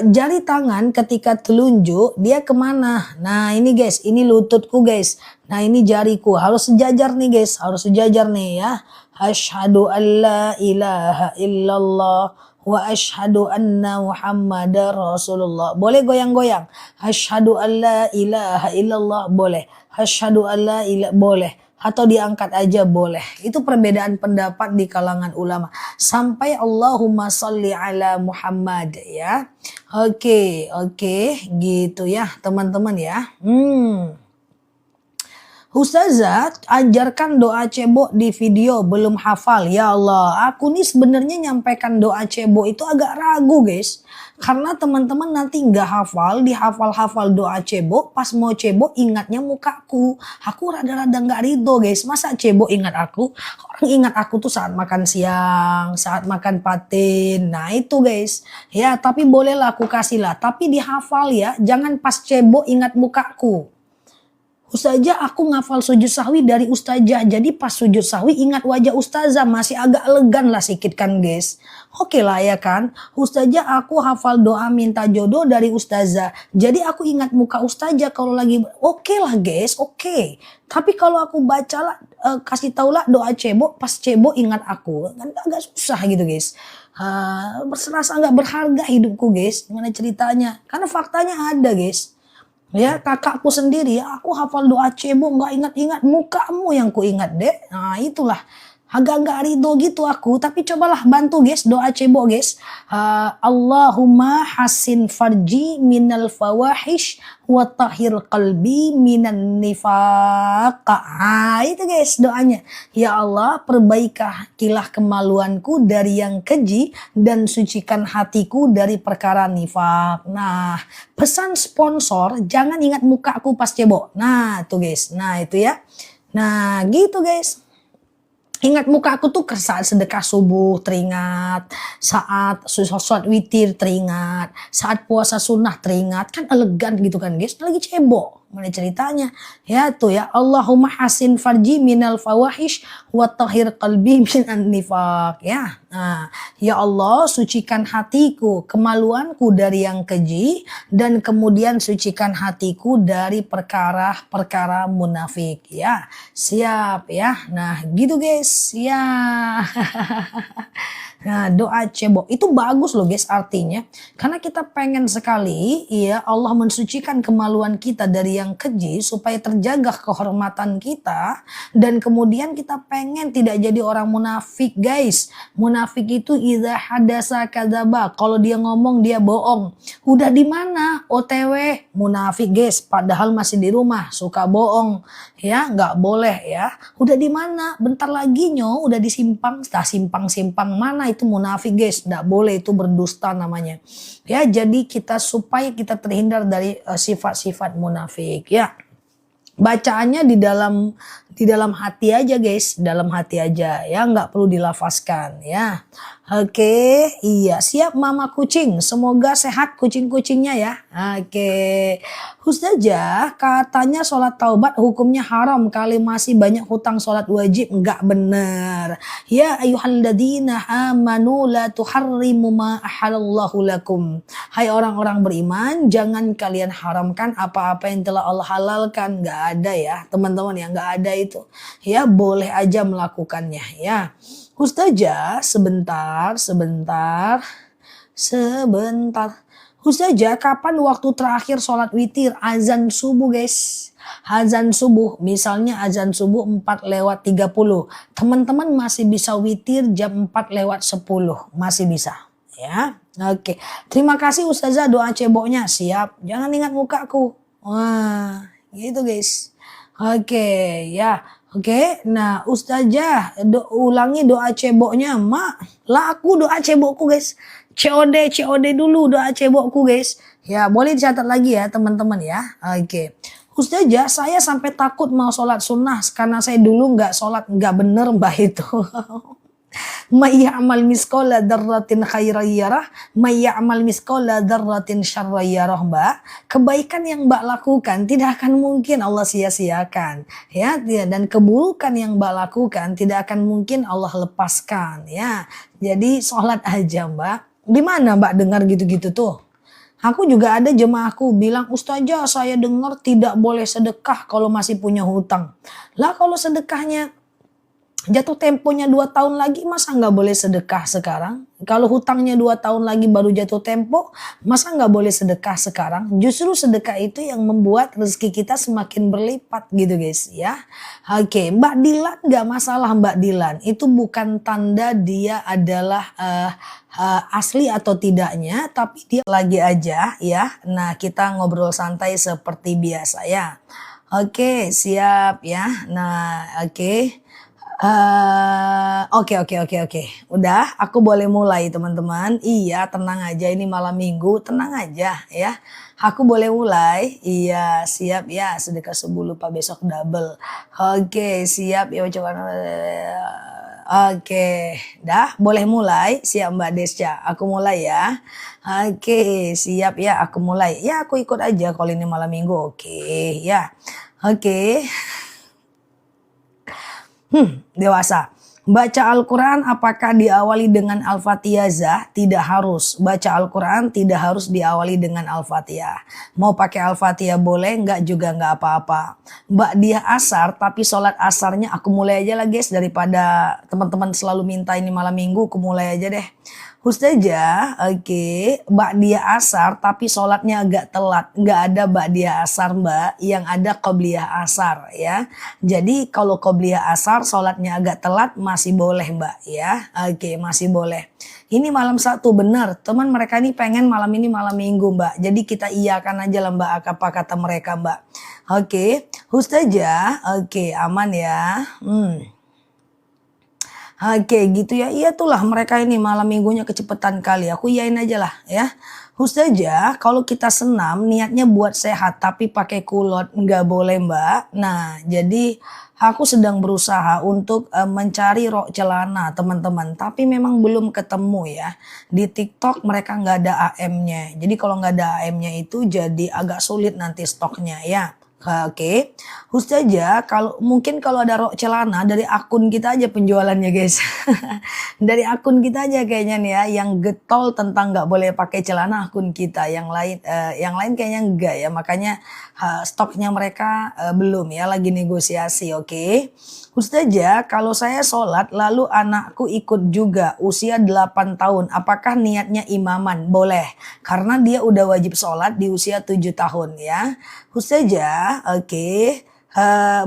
Jari tangan ketika telunjuk dia kemana? Nah ini guys, ini lututku guys. Nah ini jariku, harus sejajar nih guys, harus sejajar nih ya. Asyhadu an la ilaha illallah wa asyhadu anna Muhammadar Rasulullah. Boleh goyang-goyang. Asyhadu an la ilaha illallah boleh. Asyhadu an la ilaha boleh. Atau diangkat aja boleh. Itu perbedaan pendapat di kalangan ulama. Sampai Allahumma sholli ala Muhammad ya. Oke, gitu ya teman-teman ya. Ustazah, ajarkan doa cebok di video, belum hafal. Ya Allah, aku nih sebenarnya nyampaikan doa cebok itu agak ragu guys. Karena teman-teman nanti nggak hafal, dihafal-hafal doa cebok, pas mau cebok ingatnya mukaku. Aku rada-rada nggak ridho guys, masa cebok ingat aku? Orang ingat aku tuh saat makan siang, saat makan patin. Nah itu guys, ya tapi bolehlah aku kasih lah. Tapi dihafal ya, jangan pas cebok ingat mukaku. Ustazah aku ngafal sujud sahwi dari ustazah. Jadi pas sujud sahwi ingat wajah ustazah. Masih agak elegan lah sedikit kan guys. Oke lah ya kan. Ustazah aku hafal doa minta jodoh dari ustazah. Jadi aku ingat muka ustazah kalau lagi. Oke lah guys, oke. Tapi kalau aku baca lah, kasih tau lah doa cebok. Pas cebok ingat aku. Kan agak susah gitu guys. Serasa agak berharga hidupku guys. Gimana ceritanya? Karena faktanya ada guys. Ya kakakku sendiri, aku hafal doa cebok nggak ingat-ingat, mukamu yang ku ingat dek. Nah itulah agak nggak ridho gitu aku, tapi cobalah bantu guys doa cebok guys. Allahumma hasin farji minal fawahish wa tahir qalbi minan nifaq. Itu guys doanya. Ya Allah, perbaikilah kemaluanku dari yang keji dan sucikan hatiku dari perkara nifak. Nah, pesan sponsor, jangan ingat mukaku pas cebok. Nah, tuh guys. Nah, itu ya. Nah, gitu guys. Ingat muka aku tuh saat sedekah subuh teringat, saat sholat witir teringat, saat puasa sunnah teringat, kan elegan gitu kan guys, lagi cebok. Mana ceritanya? Ya tuh ya, Allahumma hasin farji minal fawahish wa tahhir qalbi minan nifaq ya. Nah, ya Allah sucikan hatiku, kemaluanku dari yang keji dan kemudian sucikan hatiku dari perkara-perkara munafik ya. Siap ya. Nah, gitu guys. Ya. Nah, doa cebok itu bagus loh guys artinya. Karena kita pengen sekali ya Allah mensucikan kemaluan kita dari yang keji supaya terjaga kehormatan kita. Dan kemudian kita pengen tidak jadi orang munafik guys. Munafik itu idza hadasa kadzaba. Kalau dia ngomong dia bohong. Udah di mana? OTW munafik guys. Padahal masih di rumah suka bohong. Ya nggak boleh ya. Udah di mana? Bentar lagi udah disimpang. Nah, simpang-simpang mana itu munafik guys. Nggak boleh, itu berdusta namanya. Ya jadi kita supaya kita terhindar dari sifat-sifat munafik ya. Bacaannya di dalam hati aja guys, dalam hati aja ya, nggak perlu dilafazkan ya. Oke, iya siap mama kucing, semoga sehat kucing-kucingnya ya. Oke, Ustazah katanya sholat taubat hukumnya haram kali masih banyak hutang sholat wajib, nggak bener. Ya ayyuhalladzina amanu la tuharrimu ma ahalallahu lakum. Hai orang-orang beriman, jangan kalian haramkan apa-apa yang telah Allah halalkan. Nggak ada ya teman-teman ya, nggak ada itu. Ya boleh aja melakukannya ya. Ustazah sebentar. Ustazah kapan waktu terakhir sholat witir? Azan subuh guys. Azan subuh, misalnya azan subuh 4:30. Teman-teman masih bisa witir jam 4:10. Masih bisa ya. Oke. Terima kasih Ustazah doa ceboknya. Siap. Jangan ingat mukaku. Wah gitu guys. Oke ya. Oke, nah Ustazah ulangi doa ceboknya, Mak. Lah aku doa cebokku guys. COD dulu doa cebokku guys. Ya boleh dicatat lagi ya teman-teman ya. Oke. Ustazah saya sampai takut mau sholat sunnah karena saya dulu nggak sholat, nggak bener mbak itu. Mayyamal miskola darratin khairayyarah, mayyamal miskola darratin syarrayyarah mbak. Kebaikan yang mbak lakukan tidak akan mungkin Allah sia-siakan. Ya, dan keburukan yang mbak lakukan tidak akan mungkin Allah lepaskan. Ya, jadi sholat aja mbak. Di mana mbak dengar gitu-gitu tuh? Aku juga ada jemaahku bilang, Ustazah saya dengar tidak boleh sedekah kalau masih punya hutang. Lah kalau sedekahnya jatuh temponya 2 tahun lagi, masa nggak boleh sedekah sekarang? Kalau hutangnya 2 tahun lagi baru jatuh tempo, masa nggak boleh sedekah sekarang? Justru sedekah itu yang membuat rezeki kita semakin berlipat gitu guys ya. Oke, Mbak Dilan nggak masalah Mbak Dilan. Itu bukan tanda dia adalah asli atau tidaknya, tapi dia lagi aja ya. Nah kita ngobrol santai seperti biasa ya. Oke, siap ya. Nah oke. Oke. Udah, aku boleh mulai teman-teman. Iya, tenang aja ini malam minggu, tenang aja ya. Aku boleh mulai. Iya, siap ya. Sedekah subuh lupa besok double. Oke, siap ya coba. Oke, dah boleh mulai. Siap Mbak Desya, aku mulai ya. Oke, siap ya, aku mulai. Ya, aku ikut aja kalau ini malam minggu. Oke, ya. Oke. Dewasa. Baca Al-Quran apakah diawali dengan Al-Fatihah? Tidak harus. Baca Al-Quran tidak harus diawali dengan Al-Fatihah. Mau pakai Al-Fatihah boleh, enggak juga enggak apa-apa. Dia asar, tapi sholat asarnya aku mulai aja lah guys. Daripada teman-teman selalu minta ini malam minggu, aku mulai aja deh. Ustazah, oke, dia asar tapi sholatnya agak telat. Nggak ada dia asar mbak, yang ada qobliyah asar ya. Jadi kalau qobliyah asar sholatnya agak telat masih boleh mbak ya. Oke, masih boleh. Ini malam satu benar, teman mereka ini pengen malam ini malam minggu mbak. Jadi kita iyakan aja lah mbak apa kata mereka mbak. Oke, Ustazah, oke aman ya. Oke gitu ya, iya itulah mereka ini malam minggunya kecepetan kali. Aku iyain aja lah ya. Ustazah kalau kita senam niatnya buat sehat tapi pakai kulot nggak boleh mbak. Nah jadi aku sedang berusaha untuk mencari rok celana teman-teman. Tapi memang belum ketemu ya. Di TikTok mereka nggak ada AM-nya. Jadi kalau nggak ada AM-nya itu jadi agak sulit nanti stoknya ya. Oke, Ustazah, kalau mungkin kalau ada rok celana dari akun kita aja penjualannya guys. Dari akun kita aja kayaknya nih ya, yang getol tentang nggak boleh pakai celana akun kita. Yang lain kayaknya enggak ya. Makanya stoknya mereka belum ya, lagi negosiasi. Oke. Ustazah, kalau saya sholat lalu anakku ikut juga usia 8 tahun, apakah niatnya imaman? Boleh, karena dia udah wajib sholat di usia 7 tahun ya. Ustazah, oke.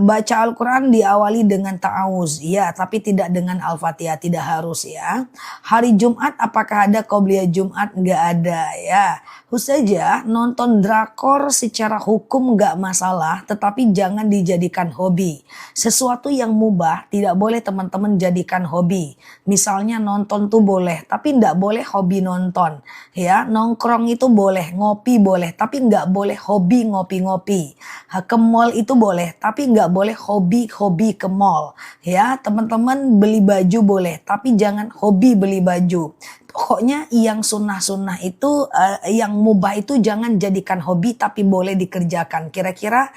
Baca Al-Quran diawali dengan ta'awuz, ya, tapi tidak dengan Al-Fatihah, tidak harus ya. Hari Jumat apakah ada qobliyah Jumat? Nggak ada ya. Ustazah, nonton drakor secara hukum nggak masalah, tetapi jangan dijadikan hobi. Sesuatu yang mubah tidak boleh teman-teman jadikan hobi. Misalnya nonton tuh boleh, tapi nggak boleh hobi nonton. Ya, nongkrong itu boleh, ngopi boleh, tapi nggak boleh hobi ngopi-ngopi. Ke mall itu boleh, tapi nggak boleh hobi ke mall. Ya, teman-teman beli baju boleh, tapi jangan hobi beli baju. Pokoknya yang sunnah-sunnah itu, yang mubah itu jangan jadikan hobi tapi boleh dikerjakan. Kira-kira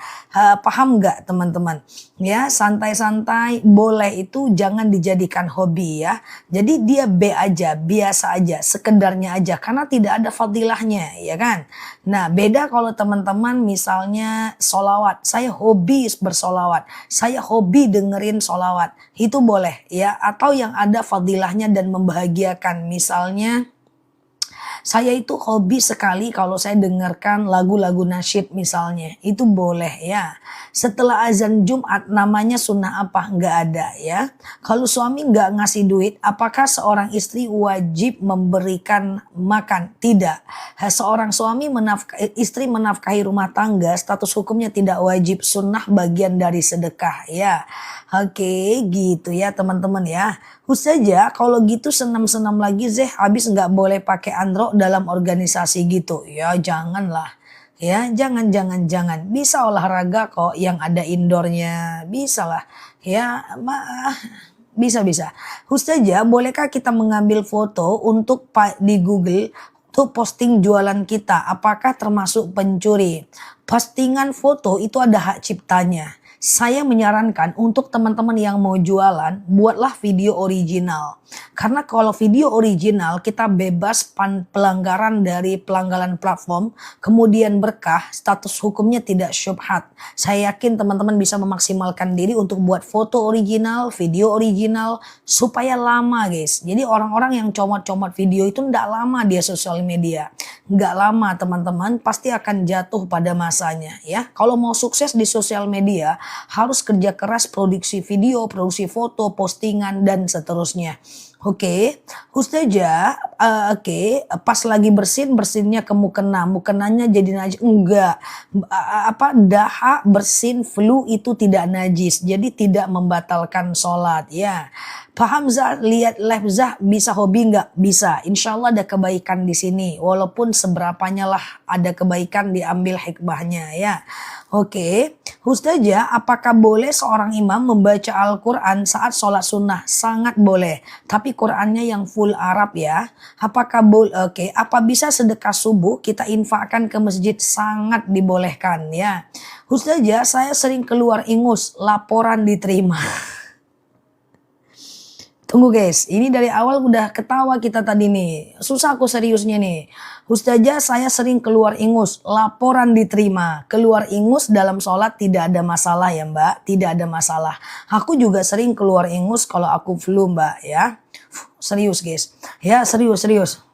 paham nggak teman-teman? Ya, santai-santai boleh itu jangan dijadikan hobi ya. Jadi dia B aja, biasa aja, sekedarnya aja. Karena tidak ada fadilahnya ya kan. Nah beda kalau teman-teman misalnya solawat. Saya hobi bersolawat. Saya hobi dengerin solawat. Itu boleh ya. Atau yang ada fadilahnya dan membahagiakan. Misalnya saya itu hobi sekali kalau saya dengarkan lagu-lagu nasyid misalnya. Itu boleh ya. Setelah azan Jumat namanya sunnah apa? Nggak ada ya. Kalau suami nggak ngasih duit, apakah seorang istri wajib memberikan makan? Tidak. Seorang suami istri menafkahi rumah tangga, status hukumnya tidak wajib, sunnah bagian dari sedekah ya. Oke gitu ya teman-teman ya. Ustazah kalau gitu senam-senam lagi Zeh, habis nggak boleh pakai androk dalam organisasi gitu. Ya janganlah. Ya jangan. Bisa olahraga kok yang ada indoornya. Bisa lah. Ya bisa. Ustazah bolehkah kita mengambil foto untuk di Google tuh posting jualan kita? Apakah termasuk pencuri? Postingan foto itu ada hak ciptanya. Saya menyarankan untuk teman-teman yang mau jualan, buatlah video original. Karena kalau video original kita bebas pelanggaran dari pelanggaran platform, kemudian berkah, status hukumnya tidak syubhat. Saya yakin teman-teman bisa memaksimalkan diri untuk buat foto original, video original, supaya lama guys. Jadi orang-orang yang comot-comot video itu nggak lama dia sosial media. Nggak lama teman-teman, pasti akan jatuh pada masanya ya. Kalau mau sukses di sosial media, harus kerja keras produksi video, produksi foto, postingan dan seterusnya. Oke, Ustazah, pas lagi bersinnya ke mukenanya jadi najis. Enggak, daha bersin flu itu tidak najis, jadi tidak membatalkan sholat ya. Paham Zah, lihat live Zah, bisa hobi nggak? Bisa, insya Allah ada kebaikan di sini. Walaupun seberapanya lah ada kebaikan, diambil hikmahnya ya. Oke, Ustazah, apakah boleh seorang imam membaca Al-Quran saat sholat sunnah? Sangat boleh, tapi Qurannya yang full Arab ya. Apakah boleh? Oke, apa bisa sedekah subuh kita infakkan ke masjid? Sangat dibolehkan ya. Ustazah, saya sering keluar ingus, laporan diterima. Tunggu guys, ini dari awal udah ketawa kita tadi nih. Susah aku seriusnya nih. Ustazah, saya sering keluar ingus, laporan diterima. Keluar ingus dalam sholat tidak ada masalah ya mbak, tidak ada masalah. Aku juga sering keluar ingus kalau aku flu mbak ya. Serius guys, ya serius.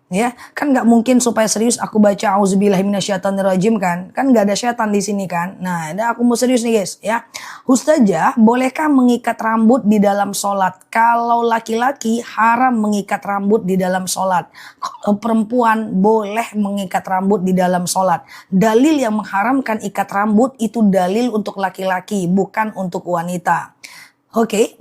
Ya kan nggak mungkin supaya serius aku baca auzubillahiminasyaitonirrajim kan nggak ada setan di sini kan. Nah aku mau serius nih guys ya. Ustazah, bolehkah mengikat rambut di dalam sholat? Kalau laki-laki haram mengikat rambut di dalam sholat. Kalau perempuan boleh mengikat rambut di dalam sholat. Dalil yang mengharamkan ikat rambut itu dalil untuk laki-laki, bukan untuk wanita. Oke,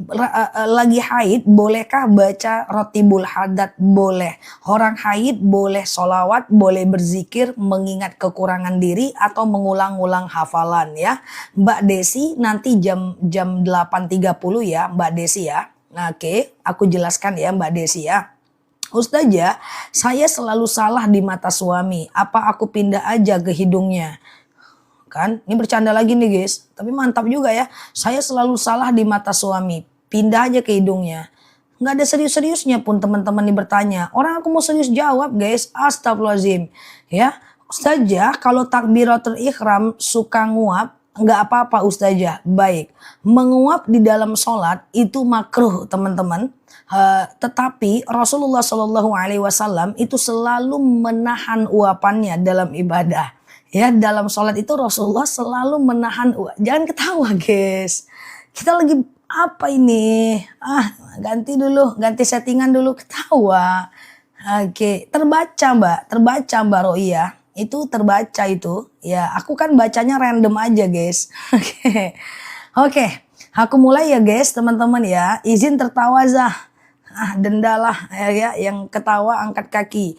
lagi haid bolehkah baca rotibul hadat? Boleh. Orang haid boleh sholawat, boleh berzikir, mengingat kekurangan diri atau mengulang-ulang hafalan ya. Mbak Desi nanti jam 8.30 ya Mbak Desi ya. Oke, aku jelaskan ya Mbak Desi ya. Ustazah, saya selalu salah di mata suami. Apa aku pindah aja ke hidungnya? kan. Ini bercanda lagi nih guys, tapi mantap juga ya. Saya selalu salah di mata suami, pindah aja ke hidungnya. Nggak ada serius-seriusnya pun teman-teman nih bertanya. Orang aku mau serius jawab guys, astagfirullahaladzim. Ya, Ustazah kalau takbiratul ihram suka nguap, nggak apa-apa Ustazah, baik. Menguap di dalam sholat itu makruh teman-teman. Tetapi Rasulullah Shallallahu Alaihi Wasallam itu selalu menahan uapannya dalam ibadah. Ya, dalam sholat itu Rasulullah selalu menahan uap. Jangan ketawa guys. Kita lagi apa ini? Ganti dulu, ganti settingan dulu, ketawa. Oke, terbaca Mbak Roia. Itu terbaca itu. Ya, aku kan bacanya random aja guys. Oke, aku mulai ya guys teman-teman ya. Izin tertawa Zah. Dendalah ya, yang ketawa angkat kaki.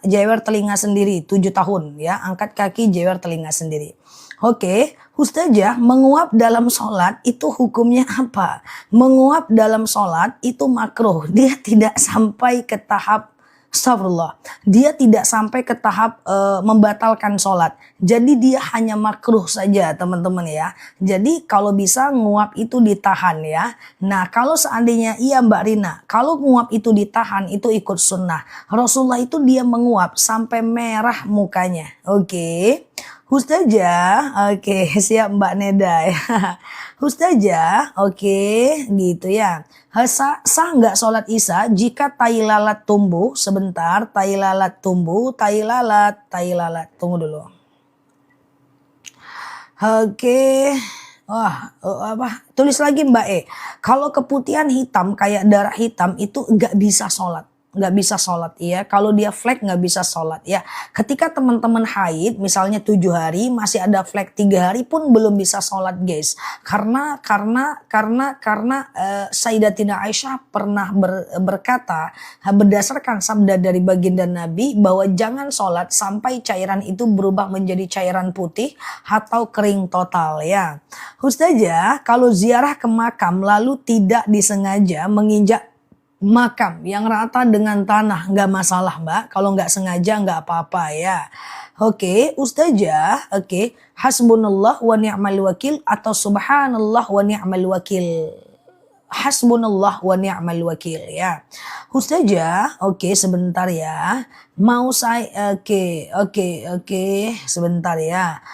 Jewer telinga sendiri 7 tahun ya, angkat kaki jewer telinga sendiri. Oke, Ustazah, menguap dalam sholat itu hukumnya apa? Menguap dalam sholat itu makruh. Dia tidak sampai ke tahap astagfirullah. Dia tidak sampai ke tahap membatalkan sholat. Jadi dia hanya makruh saja teman-teman ya. Jadi kalau bisa nguap itu ditahan ya. Nah kalau seandainya iya Mbak Rina, kalau nguap itu ditahan itu ikut sunnah. Rasulullah itu dia menguap sampai merah mukanya. Oke. Ustazah, oke, siap Mbak Neda ya. Ustazah, oke, gitu ya. Sah nggak sholat isya jika tai lalat tumbuh? Sebentar, tai lalat tumbuh, tai lalat. Tunggu dulu. Oke. Wah, tulis lagi Mbak E. Kalau keputihan hitam kayak darah hitam itu nggak bisa sholat. Nggak bisa sholat ya. Kalau dia flek nggak bisa sholat ya. Ketika teman-teman haid misalnya 7 hari masih ada flek 3 hari pun belum bisa sholat guys. Karena Sayyidatina Aisyah pernah berkata berdasarkan sabda dari baginda Nabi bahwa jangan sholat sampai cairan itu berubah menjadi cairan putih atau kering total ya. Ustazah, kalau ziarah ke makam lalu tidak disengaja menginjak makam yang rata dengan tanah nggak masalah Mbak, kalau nggak sengaja nggak apa-apa ya. Oke, Ustazah, oke, hasbunallah wa ni'mal wakil atau subhanallah wa ni'mal wakil. Hasbunallah wa ni'mal wakil ya. Ustazah, oke sebentar ya. Mau saya oke, sebentar ya.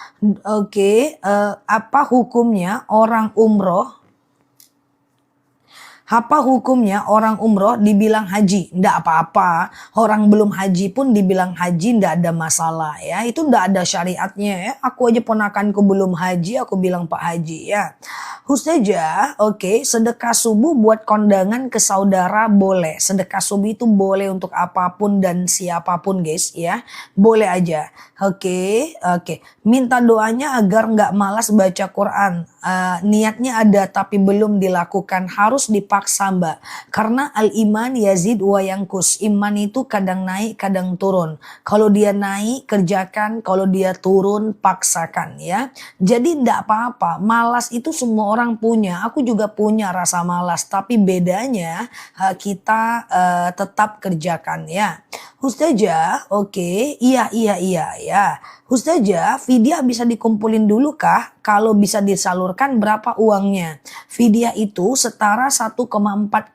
Oke, apa hukumnya orang umroh? Apa hukumnya orang umroh dibilang haji? Nggak apa-apa. Orang belum haji pun dibilang haji nggak ada masalah ya. Itu nggak ada syariatnya ya. Aku aja ponakanku belum haji, aku bilang Pak Haji ya. Ustazah, oke, sedekah subuh buat kondangan ke saudara boleh. Sedekah subuh itu boleh untuk apapun dan siapapun guys ya. Boleh aja. Oke. Minta doanya agar nggak malas baca Quran. Niatnya ada tapi belum dilakukan, harus dipaksa Mbak. Karena al-iman yazid wa yangkus. Iman itu kadang naik kadang turun. Kalau dia naik kerjakan, kalau dia turun paksakan ya. Jadi ndak apa-apa, malas itu semua orang punya. Aku juga punya rasa malas, tapi bedanya kita tetap kerjakan ya. Ustazah, oke, iya ya. Ustazah, fidyah bisa dikumpulin dulu kah? Kalau bisa disalurkan berapa uangnya? Fidyah itu setara 1,4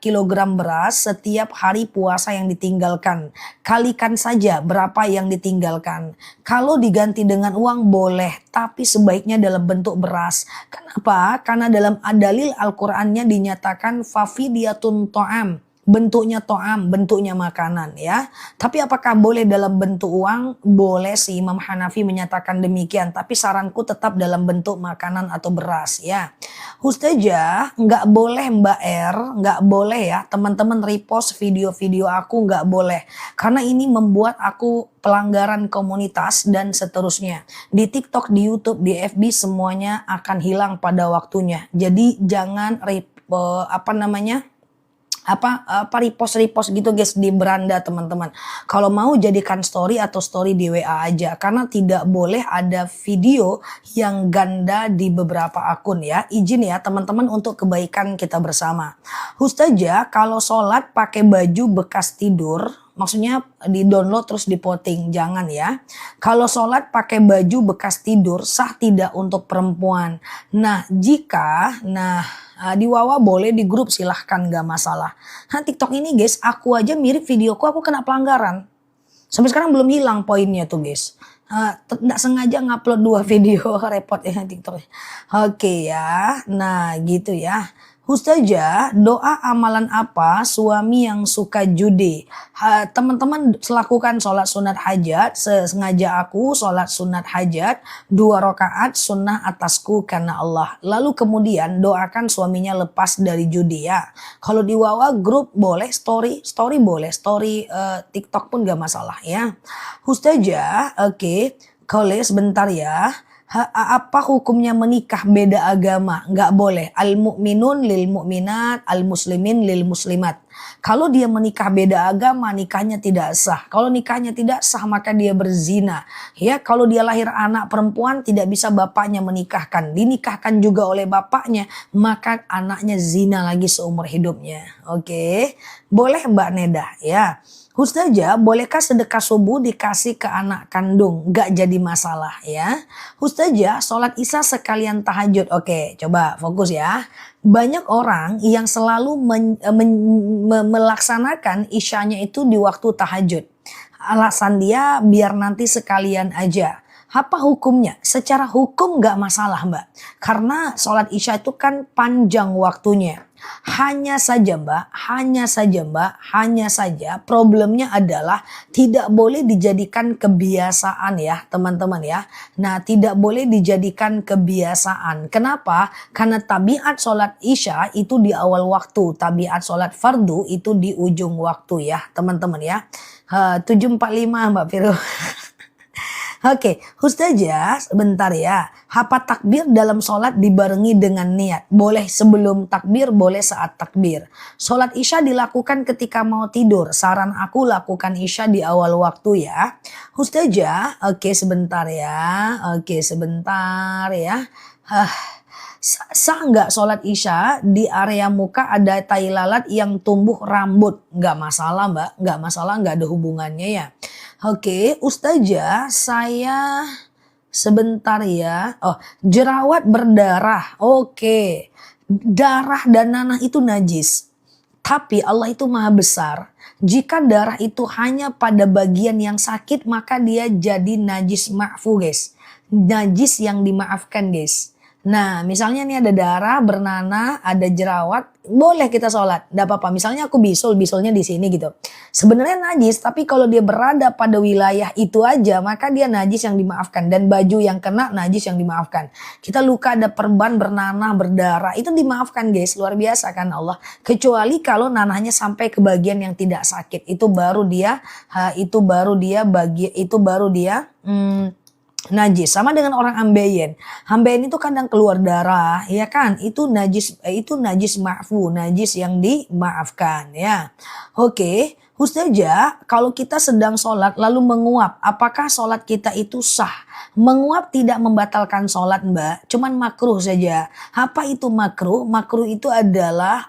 kilogram beras setiap hari puasa yang ditinggalkan. Kalikan saja berapa yang ditinggalkan. Kalau diganti dengan uang boleh, tapi sebaiknya dalam bentuk beras. Kenapa? Karena dalam dalil Al-Qur'annya dinyatakan fafidiyatun to'am. Bentuknya to'am, bentuknya makanan ya. Tapi apakah boleh dalam bentuk uang? Boleh sih, Imam Hanafi menyatakan demikian. Tapi saranku tetap dalam bentuk makanan atau beras ya. Ustazah, nggak boleh Mbak R, nggak boleh ya. Teman-teman repost video-video aku nggak boleh. Karena ini membuat aku pelanggaran komunitas dan seterusnya. Di TikTok, di YouTube, di FB semuanya akan hilang pada waktunya. Jadi jangan repost gitu guys di beranda teman-teman. Kalau mau jadikan story atau story di WA aja, karena tidak boleh ada video yang ganda di beberapa akun ya. Izin ya teman-teman untuk kebaikan kita bersama. Ustazah, kalau sholat pakai baju bekas tidur Maksudnya di-download terus di-posting, jangan ya. Kalau sholat pakai baju bekas tidur sah tidak untuk perempuan? Nah, di Wawa boleh, di grup silahkan gak masalah. Nah, TikTok ini guys, aku aja mirip videoku aku kena pelanggaran. Sampai sekarang belum hilang poinnya tuh guys. Tidak sengaja ngupload 2 video repot ya TikTok. Oke ya, nah gitu ya. Ustazah, doa amalan apa suami yang suka judi? Teman-teman lakukan sholat sunat hajat, sengaja aku sholat sunat hajat 2 rakaat sunnah atasku karena Allah. Lalu kemudian doakan suaminya lepas dari judi ya. Kalau di Wawa grup boleh, story boleh, story TikTok pun gak masalah ya. Ustazah, oke, Kole sebentar ya. Apa hukumnya menikah beda agama? Nggak boleh. Al-mu'minun lil mu'minat, al-muslimin lil muslimat. Kalau dia menikah beda agama, nikahnya tidak sah. Kalau nikahnya tidak sah, maka dia berzina. Ya, kalau dia lahir anak perempuan, tidak bisa bapaknya menikahkan. Dinikahkan juga oleh bapaknya, maka anaknya zina lagi seumur hidupnya. Oke, boleh Mbak Neda ya. Ustazah, bolehkah sedekah subuh dikasih ke anak kandung? Gak jadi masalah ya. Ustazah, sholat isya sekalian tahajud. Oke, coba fokus ya. Banyak orang yang selalu melaksanakan isyanya itu di waktu tahajud. Alasan dia biar nanti sekalian aja. Apa hukumnya? Secara hukum gak masalah Mbak. Karena sholat isya itu kan panjang waktunya. Hanya saja problemnya adalah tidak boleh dijadikan kebiasaan ya teman-teman ya. Nah, tidak boleh dijadikan kebiasaan. Kenapa? Karena tabiat sholat isya itu di awal waktu, tabiat sholat fardu itu di ujung waktu ya teman-teman ya. 7.45 Mbak Viro. Oke, Ustazah, bentar ya. Apa takbir dalam sholat dibarengi dengan niat? Boleh sebelum takbir, boleh saat takbir. Sholat isya dilakukan ketika mau tidur. Saran aku lakukan isya di awal waktu ya. Ustazah, oke sebentar ya. Sah nggak sholat isya di area muka ada tai lalat yang tumbuh rambut? Nggak masalah Mbak, nggak masalah, nggak ada hubungannya ya. Oke, Ustazah, saya sebentar ya. Oh, jerawat berdarah. Oke, darah dan nanah itu najis. Tapi Allah itu maha besar. Jika darah itu hanya pada bagian yang sakit, maka dia jadi najis ma'fu guys. Najis yang dimaafkan guys. Nah, misalnya nih ada darah, bernanah, ada jerawat, boleh kita sholat, tidak apa-apa. Misalnya aku bisulnya di sini gitu. Sebenarnya najis, tapi kalau dia berada pada wilayah itu aja, maka dia najis yang dimaafkan. Dan baju yang kena najis yang dimaafkan. Kita luka ada perban, bernanah, berdarah, itu dimaafkan guys, luar biasa kan Allah. Kecuali kalau nanahnya sampai ke bagian yang tidak sakit, itu baru dia najis. Sama dengan orang ambeien. Ambeien itu kadang keluar darah, ya kan? Itu najis ma'fu, najis yang dimaafkan ya. Oke, Ustazah, kalau kita sedang sholat lalu menguap, apakah sholat kita itu sah? Menguap tidak membatalkan sholat Mbak, cuman makruh saja. Apa itu makruh? Makruh itu adalah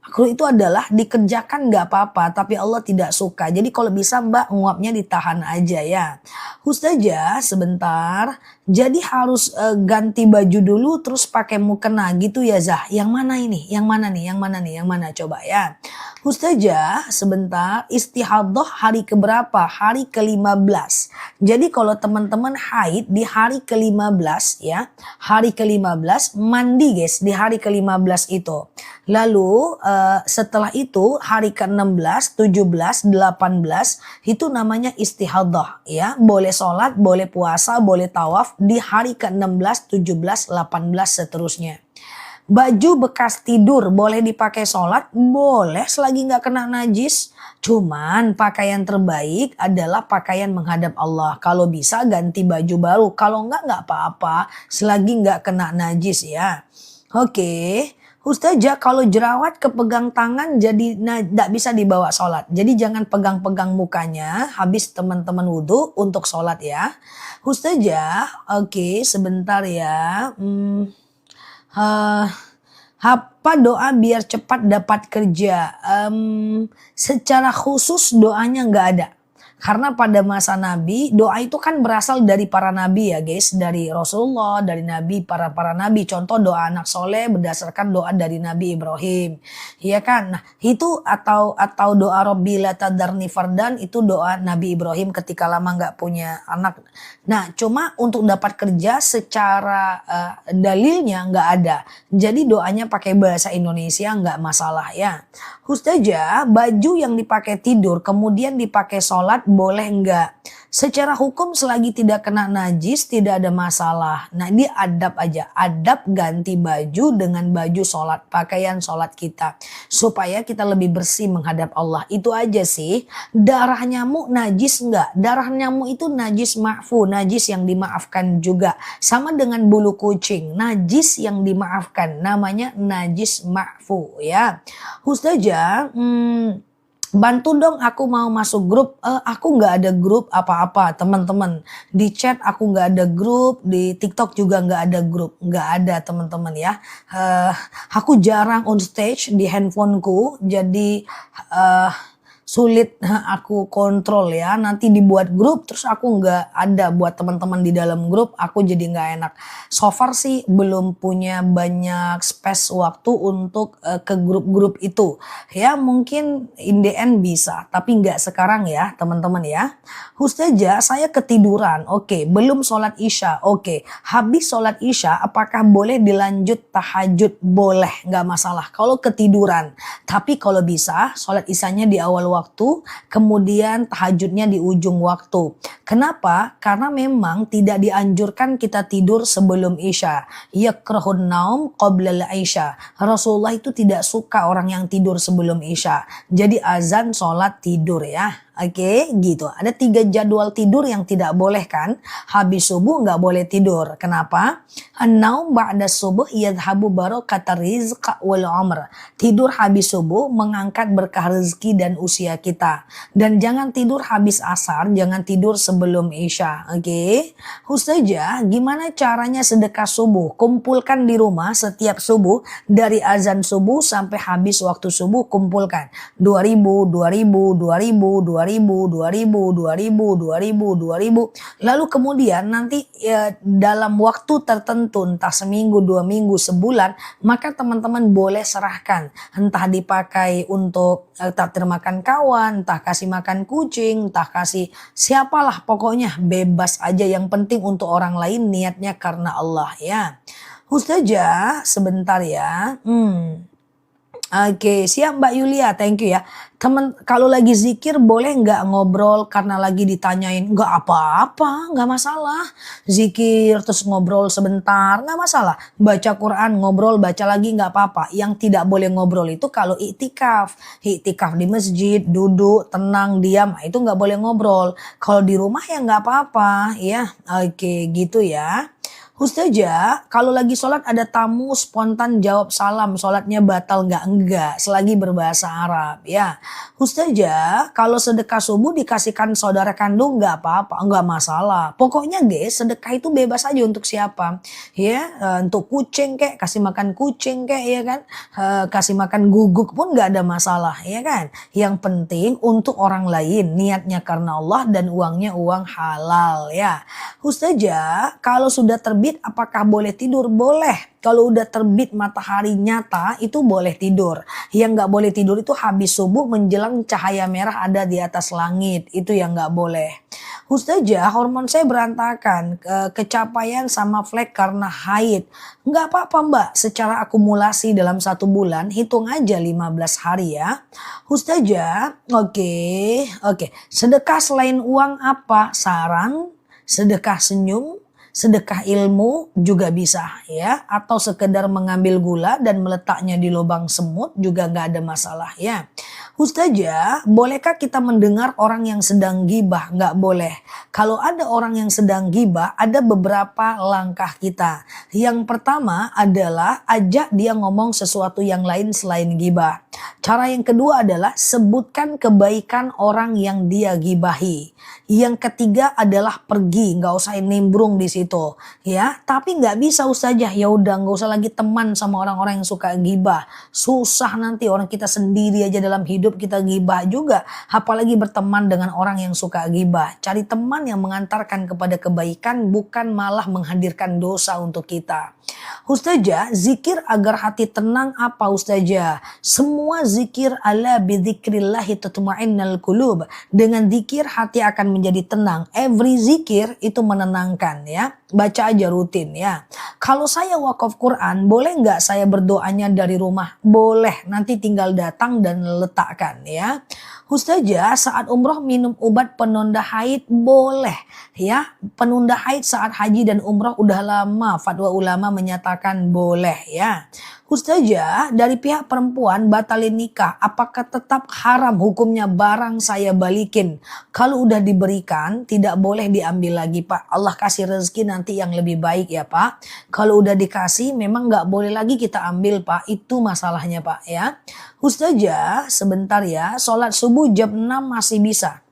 makruh itu adalah dikerjakan gak apa-apa tapi Allah tidak suka. Jadi kalau bisa Mbak nguapnya ditahan aja ya. Ustazah sebentar. Jadi harus ganti baju dulu terus pakai mukena gitu ya Zah. Yang mana ini? Yang mana coba ya. Ustazah sebentar, istihadah hari keberapa? Hari ke-15. Jadi kalau teman-teman haid di hari ke-15 ya. Hari ke-15 mandi guys di hari ke-15 itu. Lalu setelah itu hari ke-16, 17, 18 itu namanya istihadah ya. Boleh sholat, boleh puasa, boleh tawaf di hari ke-16, 17, 18 seterusnya. Baju bekas tidur boleh dipakai sholat? Boleh selagi nggak kena najis. Cuman pakaian terbaik adalah pakaian menghadap Allah. Kalau bisa ganti baju baru. Kalau nggak apa-apa selagi nggak kena najis ya. Oke. Ustazah, kalau jerawat kepegang tangan jadi tidak bisa dibawa sholat. Jadi jangan pegang-pegang mukanya habis teman-teman wudhu untuk sholat ya. Ustazah, oke sebentar ya. Apa doa biar cepat dapat kerja? Secara khusus doanya nggak ada. Karena pada masa Nabi, doa itu kan berasal dari para nabi ya guys. Dari Rasulullah, dari Nabi, para nabi. Contoh doa anak soleh berdasarkan doa dari Nabi Ibrahim. Iya kan? Nah itu atau doa Rabbi la tadarni fardan itu doa Nabi Ibrahim ketika lama nggak punya anak. Nah cuma untuk dapat kerja secara dalilnya nggak ada. Jadi doanya pakai bahasa Indonesia nggak masalah ya. Ustazah, baju yang dipakai tidur kemudian dipakai sholat boleh enggak? Secara hukum selagi tidak kena najis tidak ada masalah. Nah ini adab aja. Adab ganti baju dengan baju sholat. Pakaian sholat kita. Supaya kita lebih bersih menghadap Allah. Itu aja sih. Darah nyamuk najis enggak? Darah nyamuk itu najis ma'fu. Najis yang dimaafkan juga. Sama dengan bulu kucing. Najis yang dimaafkan. Namanya najis ma'fu ya. Ustazah, bantu dong aku mau masuk grup. Aku nggak ada grup apa-apa teman-teman. Di chat aku nggak ada grup. Di TikTok juga nggak ada grup. Nggak ada teman-teman ya. Aku jarang on stage di handphoneku. Jadi sulit aku kontrol ya. Nanti dibuat grup terus aku nggak ada buat teman-teman di dalam grup. Aku jadi nggak enak. So far sih belum punya banyak space waktu untuk ke grup-grup itu. Ya mungkin in the end bisa. Tapi nggak sekarang ya teman-teman ya. Ustazah saya ketiduran. Oke. Belum sholat isya. Oke. Habis sholat isya apakah boleh dilanjut tahajud? Boleh. Nggak masalah. Kalau ketiduran. Tapi kalau bisa sholat isyanya di awal waktu, kemudian tahajudnya di ujung waktu. Kenapa? Karena memang tidak dianjurkan kita tidur sebelum isya. Yakrahun naum qoblal isya. Rasulullah itu tidak suka orang yang tidur sebelum isya. Jadi azan sholat tidur ya. Oke, gitu. Ada 3 jadwal tidur yang tidak boleh kan. Habis subuh nggak boleh tidur. Kenapa? An-naum ba'da subuh yadhabu barakatar rizq wal umr. Tidur habis subuh mengangkat berkah rezeki dan usia kita. Dan jangan tidur habis asar, jangan tidur sebelum isya. Oke. Ustazah, gimana caranya sedekah subuh? Kumpulkan di rumah setiap subuh dari azan subuh sampai habis waktu subuh kumpulkan. 2000, 2000, 2000, 2000. Lalu kemudian nanti dalam waktu tertentu entah seminggu, 2 minggu, sebulan maka teman-teman boleh serahkan. Entah dipakai untuk traktir makan kawan, entah kasih makan kucing, entah kasih siapalah pokoknya bebas aja. Yang penting untuk orang lain niatnya karena Allah ya. Ustazah sebentar ya. Oke, siap Mbak Yulia, thank you ya. Temen, kalau lagi zikir boleh nggak ngobrol karena lagi ditanyain? Nggak apa-apa, nggak masalah. Zikir terus ngobrol sebentar, nggak masalah. Baca Quran, ngobrol, baca lagi nggak apa-apa. Yang tidak boleh ngobrol itu kalau iktikaf. Iktikaf di masjid, duduk, tenang, diam, itu nggak boleh ngobrol. Kalau di rumah ya nggak apa-apa, ya. Oke, gitu ya. Ustazah, kalau lagi sholat ada tamu spontan jawab salam, sholatnya batal nggak? Enggak, selagi berbahasa Arab ya. Ustazah, kalau sedekah subuh dikasihkan saudara kandung nggak apa-apa, nggak masalah. Pokoknya guys, sedekah itu bebas aja untuk siapa. Ya, untuk kucing kek, kasih makan kucing kek ya kan. Kasih makan guguk pun nggak ada masalah ya kan. Yang penting untuk orang lain, niatnya karena Allah dan uangnya uang halal ya. Ustazah, kalau sudah terbit apakah boleh tidur? Boleh. Kalau udah terbit matahari nyata itu boleh tidur. Yang nggak boleh tidur itu habis subuh menjelang cahaya merah ada di atas langit. Itu yang nggak boleh. Ustazah, hormon saya berantakan. Kecapaian sama flek karena haid. Nggak apa-apa Mbak. Secara akumulasi dalam 1 bulan hitung aja 15 hari ya. Ustazah, oke. Sedekah selain uang apa? Saran, sedekah senyum, sedekah ilmu juga bisa ya, atau sekedar mengambil gula dan meletaknya di lubang semut juga nggak ada masalah ya. Ustazah, bolehkah kita mendengar orang yang sedang gibah? Nggak boleh. Kalau ada orang yang sedang gibah, ada beberapa langkah kita. Yang pertama adalah ajak dia ngomong sesuatu yang lain selain gibah. Cara yang kedua adalah sebutkan kebaikan orang yang dia gibahi. Yang ketiga adalah pergi, nggak usah nimbrung di situ, ya. Tapi nggak bisa Ustazah, ya udah nggak usah lagi teman sama orang-orang yang suka gibah. Susah nanti orang kita sendiri aja dalam hidup kita gibah juga, apalagi berteman dengan orang yang suka gibah. Cari teman yang mengantarkan kepada kebaikan, bukan malah menghadirkan dosa untuk kita. Ustazah, zikir agar hati tenang apa Ustazah? Semua zikir ala bidzikrillahi tatma'innal qulub. Dengan zikir hati akan menjadi tenang. Every zikir itu menenangkan, ya. Baca aja rutin, ya. Kalau saya wakaf Quran, boleh nggak saya berdoanya dari rumah? Boleh, nanti tinggal datang dan letakkan, ya. Ustazah, saat umroh minum obat penunda haid boleh, ya. Penunda haid saat haji dan umroh udah lama fatwa ulama menyatakan boleh, ya. Ustazah, dari pihak perempuan batalin nikah, apakah tetap haram hukumnya barang saya balikin? Kalau udah diberikan tidak boleh diambil lagi Pak. Allah kasih rezeki nanti yang lebih baik ya Pak. Kalau udah dikasih memang nggak boleh lagi kita ambil Pak. Itu masalahnya Pak, ya. Ustazah, sebentar ya, sholat subuh jam 6 masih bisa.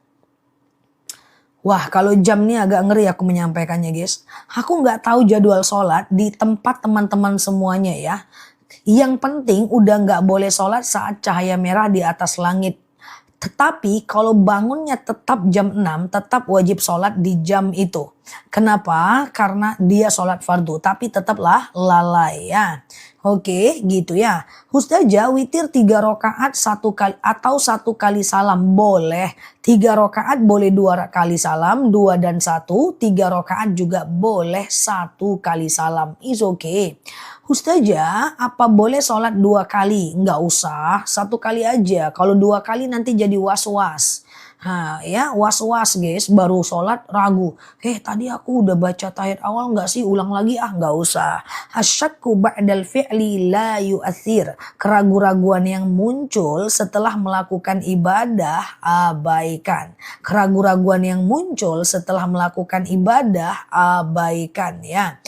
Wah, kalau jam ini agak ngeri aku menyampaikannya guys. Aku nggak tahu jadwal sholat di tempat teman-teman semuanya ya. Yang penting udah nggak boleh sholat saat cahaya merah di atas langit. Tetapi kalau bangunnya tetap jam 6, tetap wajib sholat di jam itu. Kenapa? Karena dia sholat fardu, tapi tetaplah lalai ya. Oke, gitu ya. Ustazah, witir 3 rakaat 1 kali atau 1 kali salam boleh. 3 rakaat boleh 2 kali salam, 2 dan 1. 3 rakaat juga boleh 1 kali salam. Is okay. Ustazah, apa boleh sholat 2 kali? Nggak usah, 1 kali aja. Kalau 2 kali nanti jadi was-was. Nah, ya was-was guys, baru sholat ragu. Tadi aku udah baca tahiyat awal nggak sih? Ulang lagi nggak usah. Asyakku ba'dal fi'li la yu'athir. Keraguan-raguan yang muncul setelah melakukan ibadah abaikan. Keraguan-raguan yang muncul setelah melakukan ibadah abaikan, ya.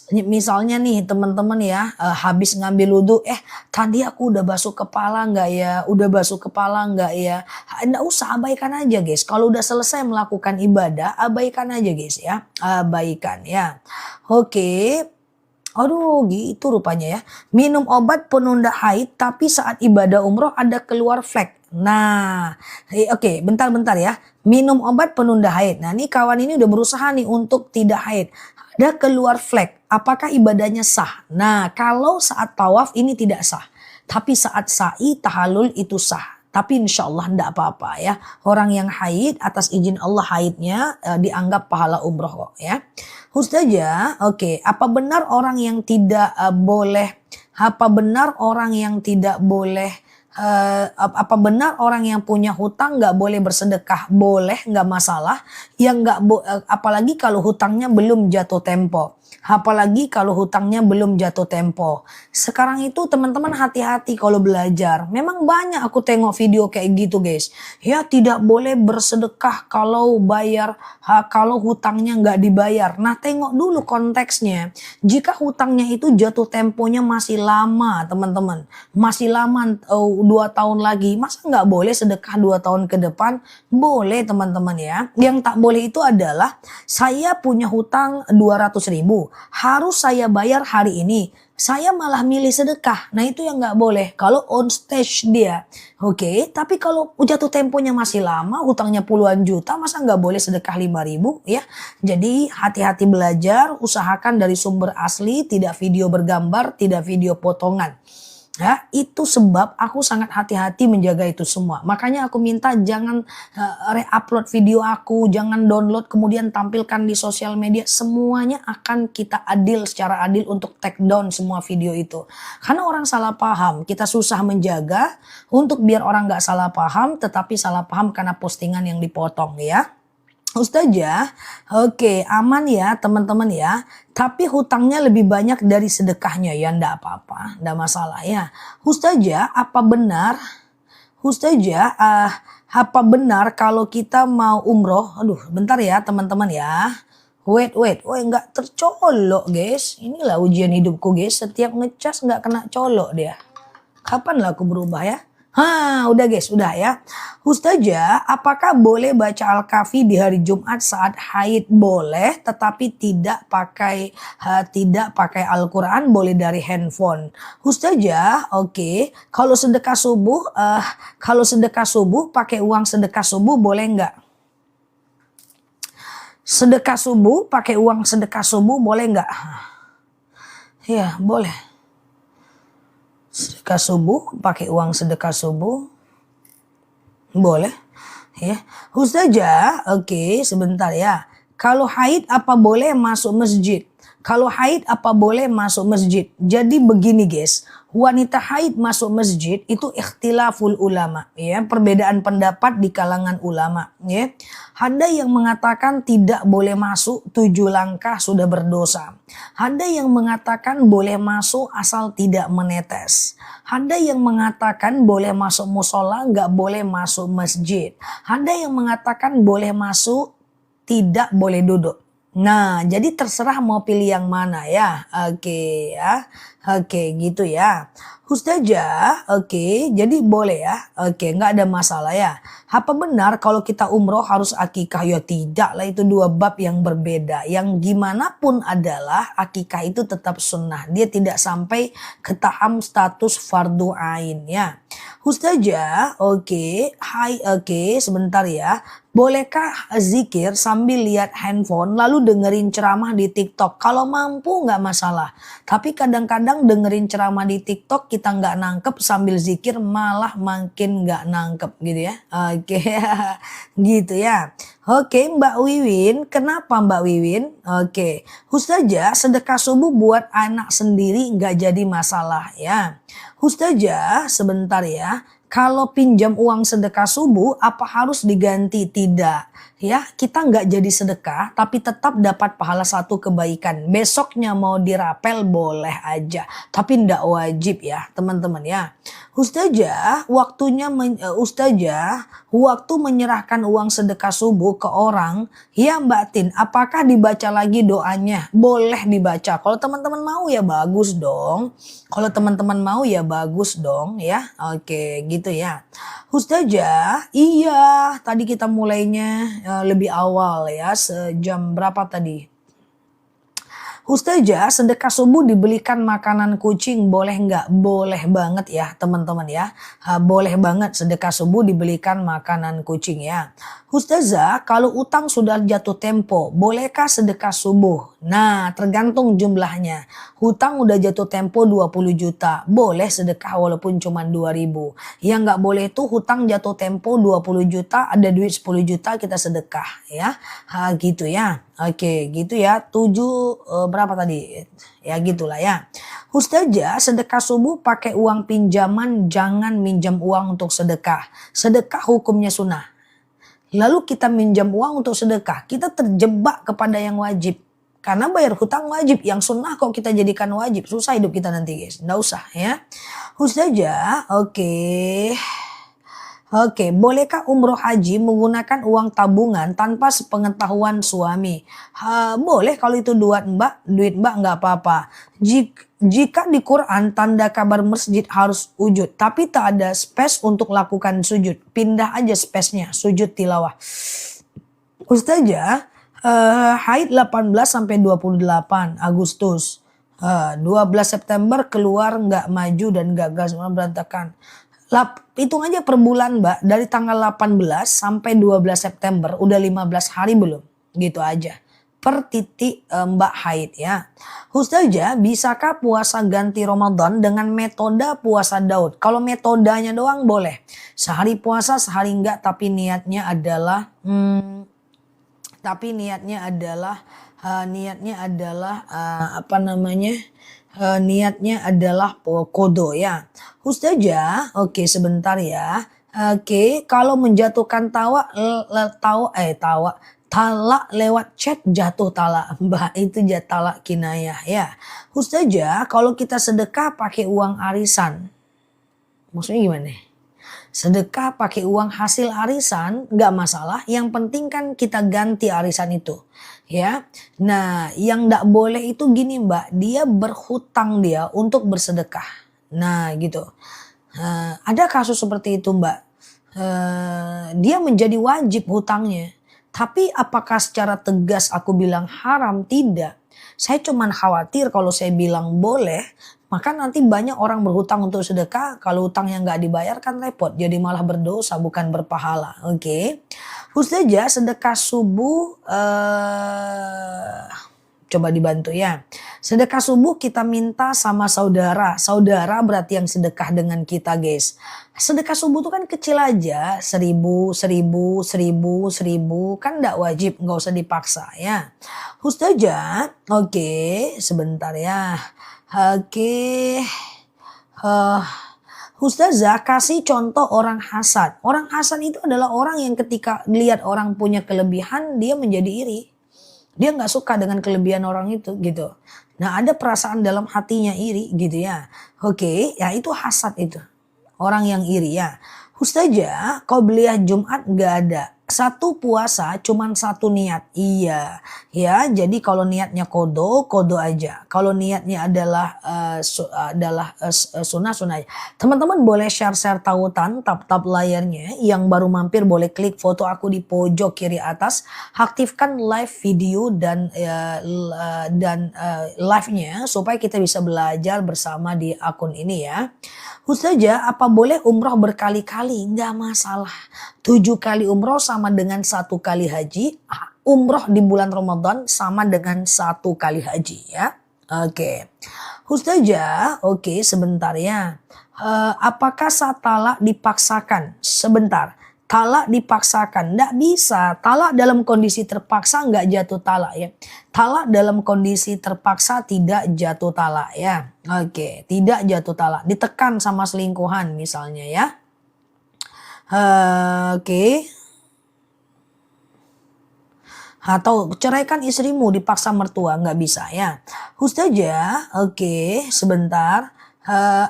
Misalnya nih teman-teman ya, habis ngambil wudhu, tadi aku udah basuh kepala nggak ya, udah basuh kepala nggak ya, nggak usah, abaikan aja guys. Kalau udah selesai melakukan ibadah, abaikan aja guys ya, abaikan ya. Oke. Aduh gitu rupanya ya. Minum obat penunda haid tapi saat ibadah umroh ada keluar flek. Nah, oke, bentar-bentar ya. Minum obat penunda haid. Nah, ini kawan ini udah berusaha nih untuk tidak haid. Ada keluar flek. Apakah ibadahnya sah? Nah, kalau saat tawaf ini tidak sah. Tapi saat sa'i tahalul itu sah. Tapi insya Allah tidak apa-apa ya. Orang yang haid atas izin Allah haidnya dianggap pahala umroh kok ya. Ustazah, oke. Apa benar orang yang tidak boleh? Apa benar orang yang tidak boleh? Apa benar orang yang punya hutang nggak boleh bersedekah? Boleh, nggak masalah. Yang nggak apalagi kalau hutangnya belum jatuh tempo. Apalagi kalau hutangnya belum jatuh tempo. Sekarang itu teman-teman hati-hati kalau belajar. Memang banyak aku tengok video kayak gitu guys. Ya tidak boleh bersedekah kalau kalau hutangnya nggak dibayar. Nah tengok dulu konteksnya. Jika hutangnya itu jatuh temponya masih lama teman-teman. Masih lama 2 tahun lagi. Masa nggak boleh sedekah 2 tahun ke depan? Boleh teman-teman ya. Yang tak boleh itu adalah saya punya hutang 200.000. Harus saya bayar hari ini. Saya malah milih sedekah. Nah itu yang nggak boleh. Kalau on stage dia. Oke. Tapi kalau jatuh temponya masih lama. Hutangnya puluhan juta. Masa nggak boleh sedekah 5.000 ya. Jadi hati-hati belajar. Usahakan dari sumber asli. Tidak video bergambar. Tidak video potongan. Ya, itu sebab aku sangat hati-hati menjaga itu semua. Makanya aku minta jangan re-upload video aku, jangan download kemudian tampilkan di sosial media. Semuanya akan kita adil secara adil untuk take down semua video itu. Karena orang salah paham, kita susah menjaga untuk biar orang nggak salah paham, tetapi salah paham karena postingan yang dipotong ya. Ustazah, oke, aman ya teman-teman ya. Tapi hutangnya lebih banyak dari sedekahnya ya, ndak apa-apa, ndak masalah ya. Ustazah, apa benar Ustazah, apa benar kalau kita mau umroh? Aduh, bentar ya teman-teman ya. Wait, nggak tercolok guys. Inilah ujian hidupku guys. Setiap ngecas nggak kena colok dia. Kapan lah aku berubah ya? Udah guys, udah ya. Ustazah, apakah boleh baca Al-Kahfi di hari Jumat saat haid? Boleh, tetapi tidak pakai Al-Quran, boleh dari handphone. Ustazah, oke. Kalau sedekah subuh pakai uang sedekah subuh boleh nggak? Sedekah subuh pakai uang sedekah subuh boleh nggak? Ya, boleh. Sedekah subuh pakai uang sedekah subuh boleh ya. Ustazah, oke sebentar ya. Kalau haid apa boleh masuk masjid? Kalau haid apa boleh masuk masjid? Jadi begini guys, wanita haid masuk masjid itu ikhtilaful ulama ya, perbedaan pendapat di kalangan ulama ya. Ada yang mengatakan tidak boleh masuk 7 langkah sudah berdosa. Ada yang mengatakan boleh masuk asal tidak menetes. Ada yang mengatakan boleh masuk musola, nggak boleh masuk masjid. Ada yang mengatakan boleh masuk, tidak boleh duduk. Nah, jadi terserah mau pilih yang mana ya. Oke ya. Oke, gitu ya. Ustazah, oke, jadi boleh ya. Oke, nggak ada masalah ya. Apa benar kalau kita umroh harus akikah? Ya tidak lah, itu 2 bab yang berbeda. Yang gimana pun adalah akikah itu tetap sunnah. Dia tidak sampai ke tahap status fardu ain ya. Ustazah, oke, sebentar ya. Bolehkah zikir sambil lihat handphone lalu dengerin ceramah di TikTok? Kalau mampu nggak masalah. Tapi kadang-kadang dengerin ceramah di TikTok kita nggak nangkep, sambil zikir malah makin nggak nangkep gitu ya. Oke, gitu ya. Oke Mbak Wiwin, kenapa Mbak Wiwin? Oke, Ustazah sedekah subuh buat anak sendiri nggak jadi masalah ya. Ustazah sebentar ya. Kalau pinjam uang sedekah subuh apa harus diganti? Tidak. Ya, kita nggak jadi sedekah tapi tetap dapat pahala 1 kebaikan. Besoknya mau dirapel boleh aja. Tapi ndak wajib ya teman-teman ya. Ustazah, waktu menyerahkan uang sedekah subuh ke orang, ya Mbak Tin, apakah dibaca lagi doanya? Boleh dibaca. Kalau teman-teman mau ya bagus dong. Kalau teman-teman mau ya bagus dong ya. Oke, gitu ya. Ustazah, iya tadi kita mulainya lebih awal ya, sejam berapa tadi? Ustazah, sedekah subuh dibelikan makanan kucing boleh nggak? Boleh banget ya teman-teman ya. Boleh banget sedekah subuh dibelikan makanan kucing ya. Ustazah, kalau utang sudah jatuh tempo, bolehkah sedekah subuh? Nah, tergantung jumlahnya. Hutang udah jatuh tempo 20 juta, boleh sedekah walaupun cuma 2.000. Yang nggak boleh tuh hutang jatuh tempo 20 juta, ada duit 10 juta kita sedekah ya. Gitu ya. Oke, gitu ya. 7 berapa tadi? Ya gitulah ya. Ustazah, sedekah subuh pakai uang pinjaman, jangan minjam uang untuk sedekah. Sedekah hukumnya sunnah. Lalu kita minjam uang untuk sedekah, kita terjebak kepada yang wajib. Karena bayar hutang wajib, yang sunnah kok kita jadikan wajib. Susah hidup kita nanti guys, nggak usah ya. Ustazah, Oke, bolehkah umroh haji menggunakan uang tabungan tanpa sepengetahuan suami? Boleh kalau itu duit mbak nggak apa-apa. Jika di Quran tanda kabar masjid harus wujud, tapi tak ada space untuk lakukan sujud, pindah aja space-nya, sujud tilawah. Ustazah, haid 18 sampai 28 Agustus. 12 September keluar nggak maju dan gagal semua berantakan. Hitung aja per bulan mbak, dari tanggal 18 sampai 12 September udah 15 hari belum? Gitu aja. Per titik mbak haid ya. Ustazah, bisakah puasa ganti Ramadan dengan metode puasa Daud? Kalau metodenya doang boleh. Sehari puasa, sehari enggak, tapi niatnya adalah niatnya adalah kodo ya. Ustazah, oke sebentar ya. Oke, kalau menjatuhkan talak lewat chat jatuh talak. Mbak, itu talak kinayah ya. Ustazah, kalau kita sedekah pakai uang arisan. Maksudnya gimana? Sedekah pakai uang hasil arisan nggak masalah, yang penting kan kita ganti arisan itu, ya. Nah, yang nggak boleh itu gini Mbak, dia berhutang dia untuk bersedekah. Nah gitu. Ada kasus seperti itu Mbak, dia menjadi wajib hutangnya. Tapi apakah secara tegas aku bilang haram? Tidak. Saya cuman khawatir kalau saya bilang boleh, maka nanti banyak orang berhutang untuk sedekah, kalau hutang yang nggak dibayar kan repot, jadi malah berdosa bukan berpahala. Oke. Ustazah sedekah subuh coba dibantu ya. Sedekah subuh kita minta sama saudara. Saudara berarti yang sedekah dengan kita guys. Sedekah subuh itu kan kecil aja. 1000, 1000, 1000, 1000. Kan gak wajib, gak usah dipaksa ya. Ustazah, oke, sebentar ya. Oke. Ustazah kasih contoh orang hasad. Orang hasad itu adalah orang yang ketika lihat orang punya kelebihan, dia menjadi iri. Dia nggak suka dengan kelebihan orang itu gitu. Nah ada perasaan dalam hatinya iri gitu ya. Oke, ya itu hasad itu. Orang yang iri ya. Ustazah, qobliyah Jumat nggak ada. Satu puasa cuman satu niat. Iya. Ya, jadi kalau niatnya kodo, kodo aja. Kalau niatnya adalah sunnah, sunnah aja. Teman-teman boleh share-share tautan, tap-tap layarnya. Yang baru mampir boleh klik foto aku di pojok kiri atas. Aktifkan live video dan live-nya supaya kita bisa belajar bersama di akun ini ya. Ustazah, apa boleh umroh berkali-kali? Nggak masalah. 7 kali umroh sama dengan 1 kali haji. Umroh di bulan Ramadan sama dengan 1 kali haji ya. Oke. Ustazah, oke sebentar ya. Apakah saat talak dipaksakan? Sebentar. Talak dipaksakan, nggak bisa. Talak dalam kondisi terpaksa nggak jatuh talak ya. Talak dalam kondisi terpaksa tidak jatuh talak ya. Oke, tidak jatuh talak. Ditekan sama selingkuhan misalnya ya. Oke. Atau ceraikan istrimu dipaksa mertua nggak bisa ya. Ustazah, oke sebentar.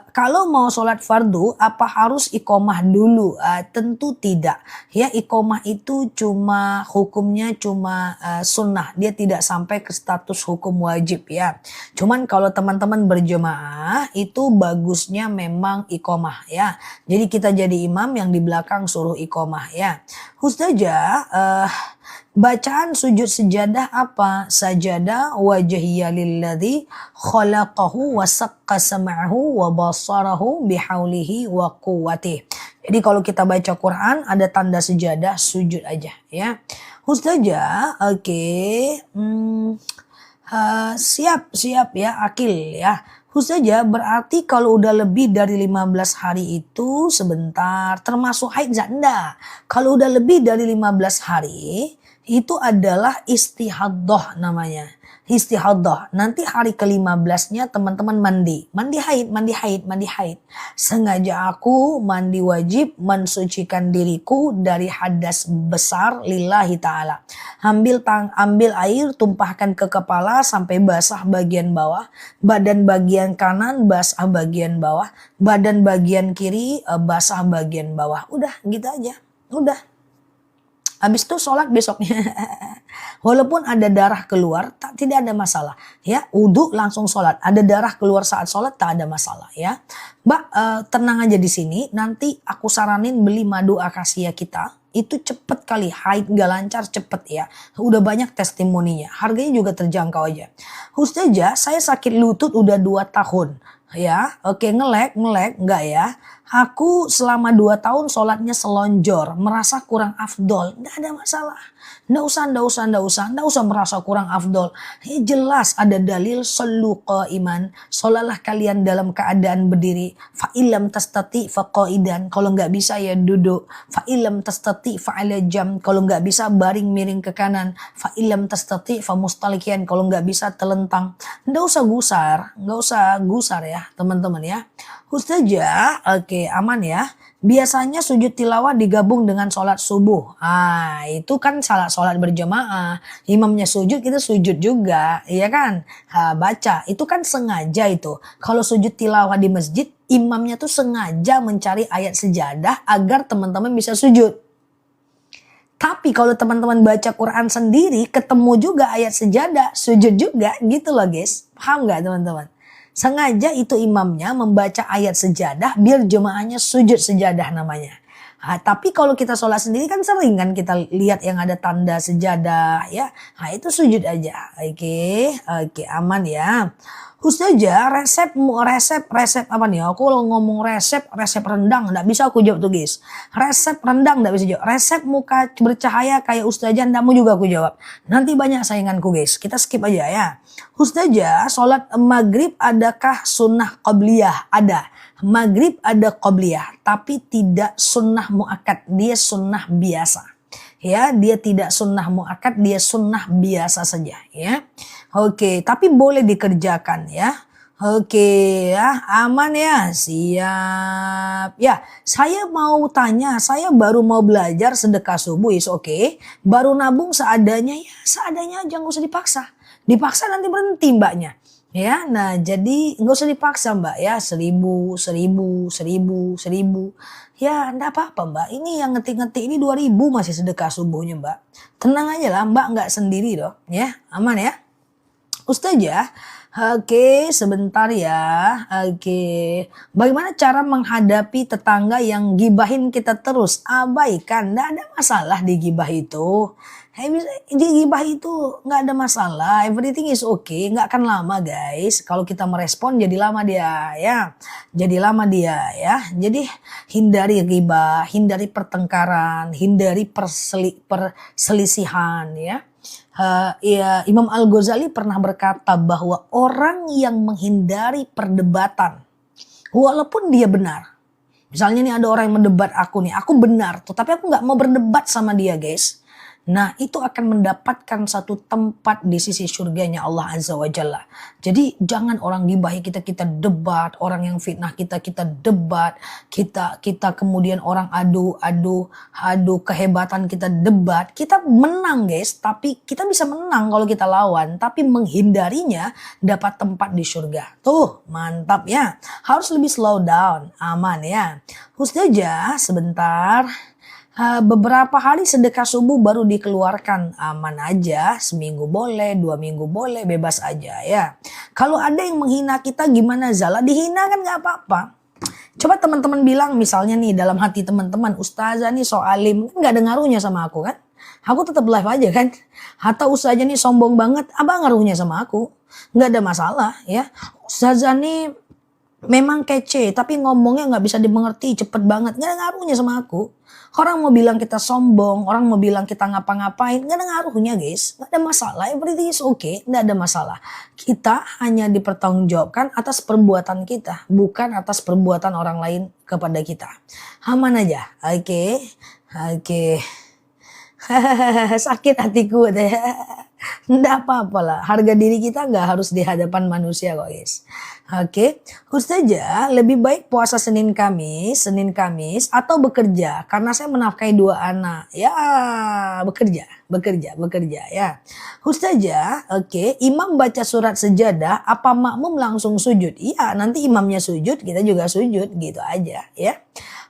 Kalau mau sholat fardu apa harus iqomah dulu? Tentu tidak. Ya iqomah itu cuma hukumnya cuma sunnah. Dia tidak sampai ke status hukum wajib ya. Cuman kalau teman-teman berjemaah itu bagusnya memang iqomah ya. Jadi kita jadi imam yang di belakang suruh iqomah ya. Ustazah, bacaan sujud sejadah apa? Sajadah wajhiya lilladzi khalaqahu wa saqqa sam'ahu wa basarahu bihaulihi wa quwwatihi. Jadi kalau kita baca Quran ada tanda sejadah, sujud aja ya. Ustazah, oke. Siap ya Akil ya. Ustazah berarti kalau udah lebih dari 15 hari itu sebentar termasuk haid enggak. Kalau udah lebih dari 15 hari itu adalah istihadhah namanya. Istihadhah. Nanti hari ke-15-nya teman-teman mandi. Mandi haid. Sengaja aku mandi wajib mensucikan diriku dari hadas besar lillahi ta'ala. Ambil air, tumpahkan ke kepala sampai basah bagian bawah. Badan bagian kanan basah bagian bawah. Badan bagian kiri basah bagian bawah. Udah gitu aja. Udah. Habis itu sholat besoknya. Walaupun ada darah keluar, tidak ada masalah. Ya, wudhu langsung sholat. Ada darah keluar saat sholat, tak ada masalah. Ya, Mbak tenang aja di sini. Nanti aku saranin beli madu akasia kita. Itu cepet kali, haid gak lancar cepet ya. Udah banyak testimoninya. Harganya juga terjangkau aja. Ustazah, saya sakit lutut udah 2 tahun. Ya, oke ngelek enggak ya. Aku selama 2 tahun sholatnya selonjor, merasa kurang afdol. Nggak ada masalah. Nggak usah merasa kurang afdol. Ya, jelas ada dalil sallu qa'iman. Sholatlah kalian dalam keadaan berdiri. Fa illam tastati fa qa'idan. Kalau nggak bisa ya duduk. Fa illam tastati fa ala jam. Kalau nggak bisa baring miring ke kanan. Fa illam tastati fa mustalikian. Kalau nggak bisa telentang. Nggak usah gusar ya teman-teman ya. Ustazah, oke aman ya. Biasanya sujud tilawah digabung dengan sholat subuh. Itu kan sholat berjamaah. Imamnya sujud, kita sujud juga, iya kan? Baca, itu kan sengaja itu. Kalau sujud tilawah di masjid, imamnya tuh sengaja mencari ayat sejadah agar teman-teman bisa sujud. Tapi kalau teman-teman baca Quran sendiri, ketemu juga ayat sejadah, sujud juga, gitu loh guys. Paham gak teman-teman? Sengaja itu imamnya membaca ayat sejadah biar jemaahnya sujud sejadah namanya. Tapi kalau kita sholat sendiri kan sering kan kita lihat yang ada tanda sejadah ya. Itu sujud aja. Oke, aman ya. Ustazah, resep apa nih? Aku kalau ngomong resep rendang nggak bisa aku jawab tuh guys. Resep rendang nggak bisa jawab. Resep muka bercahaya kayak Ustazah nggak mau juga aku jawab. Nanti banyak sainganku guys. Kita skip aja ya. Ustazah, sholat maghrib adakah sunnah qobliyah? Ada. Maghrib ada qobliyah, tapi tidak sunnah muakkad. Dia sunnah biasa. Ya, dia tidak sunnah muakkad, dia sunnah biasa saja ya. Oke, tapi boleh dikerjakan ya. Oke ya, aman ya, siap. Ya, saya mau tanya, saya baru mau belajar sedekah subuh, is oke. Baru nabung seadanya ya, seadanya aja, nggak usah dipaksa. Dipaksa nanti berhenti mbaknya. Ya, nah jadi nggak usah dipaksa mbak ya, 1000, 1000, 1000, 1000. Ya, enggak apa-apa mbak, ini yang ngetik-ngetik ini 2000 masih sedekah subuhnya mbak. Tenang aja lah, mbak nggak sendiri loh, ya, aman ya. Ustazah, oke sebentar ya, oke. Bagaimana cara menghadapi tetangga yang gibahin kita terus? Abaikan, nggak ada masalah di gibah itu. Di gibah itu nggak ada masalah, everything is okay, nggak akan lama guys. Kalau kita merespon jadi lama dia ya, jadi lama dia ya. Jadi hindari gibah, hindari pertengkaran, hindari perselisihan ya. Imam Al-Ghazali pernah berkata bahwa orang yang menghindari perdebatan, walaupun dia benar. Misalnya nih ada orang yang mendebat aku nih, aku benar tuh, tapi aku nggak mau berdebat sama dia guys. Nah itu akan mendapatkan satu tempat di sisi surganya Allah Azza wa Jalla. Jadi jangan orang gibahi kita debat, orang yang fitnah kita debat, kita kemudian orang adu kehebatan kita debat. Kita menang guys, tapi kita bisa menang kalau kita lawan, tapi menghindarinya dapat tempat di surga. Tuh mantap ya, harus lebih slow down, aman ya. Ustazah sebentar. Beberapa hari sedekah subuh baru dikeluarkan, aman aja, seminggu boleh, 2 minggu boleh, bebas aja ya. Kalau ada yang menghina kita gimana Zala? Dihina kan gak apa-apa. Coba teman-teman bilang misalnya nih dalam hati teman-teman, Ustazah nih so alim, kan gak ada ngaruhnya sama aku kan? Aku tetap live aja kan? Atau Ustazah nih sombong banget, apa ngaruhnya sama aku? Gak ada masalah ya. Ustazah nih memang kece, tapi ngomongnya gak bisa dimengerti, cepet banget, gak ada ngaruhnya sama aku. Orang mau bilang kita sombong, orang mau bilang kita ngapa-ngapain, gak ada ngaruhnya guys. Gak ada masalah, everything is okay, gak ada masalah. Kita hanya dipertanggungjawabkan atas perbuatan kita, bukan atas perbuatan orang lain kepada kita. Aman aja, oke. Sakit hatiku deh. Nggak apa-apa lah, harga diri kita nggak harus di hadapan manusia kok guys. Oke, Ustazah lebih baik puasa Senin Kamis atau bekerja karena saya menafkahi 2 anak. Ya, bekerja ya. Ustazah, oke, imam baca surat sejadah, apa makmum langsung sujud? Iya, nanti imamnya sujud, kita juga sujud, gitu aja ya.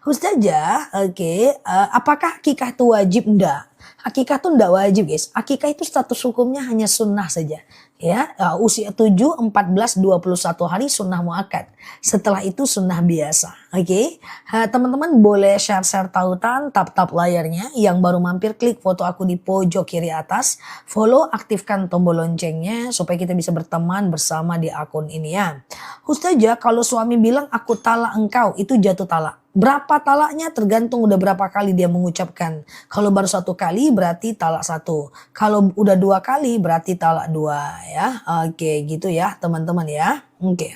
Ustazah, oke, apakah akikah itu wajib? Enggak. Akikah itu enggak wajib guys. Akikah itu status hukumnya hanya sunnah saja. Ya, usia 7, 14, 21 hari sunnah muakkad. Setelah itu sunnah biasa. Oke. Teman-teman boleh share tautan, tap layarnya. Yang baru mampir klik foto aku di pojok kiri atas. Follow, aktifkan tombol loncengnya supaya kita bisa berteman bersama di akun ini ya. Ustazah, kalau suami bilang aku talak engkau, itu jatuh talak. Berapa talaknya tergantung udah berapa kali dia mengucapkan. Kalau baru 1 kali berarti talak 1. Kalau udah 2 kali berarti talak 2 ya. Oke gitu ya teman-teman ya. Oke.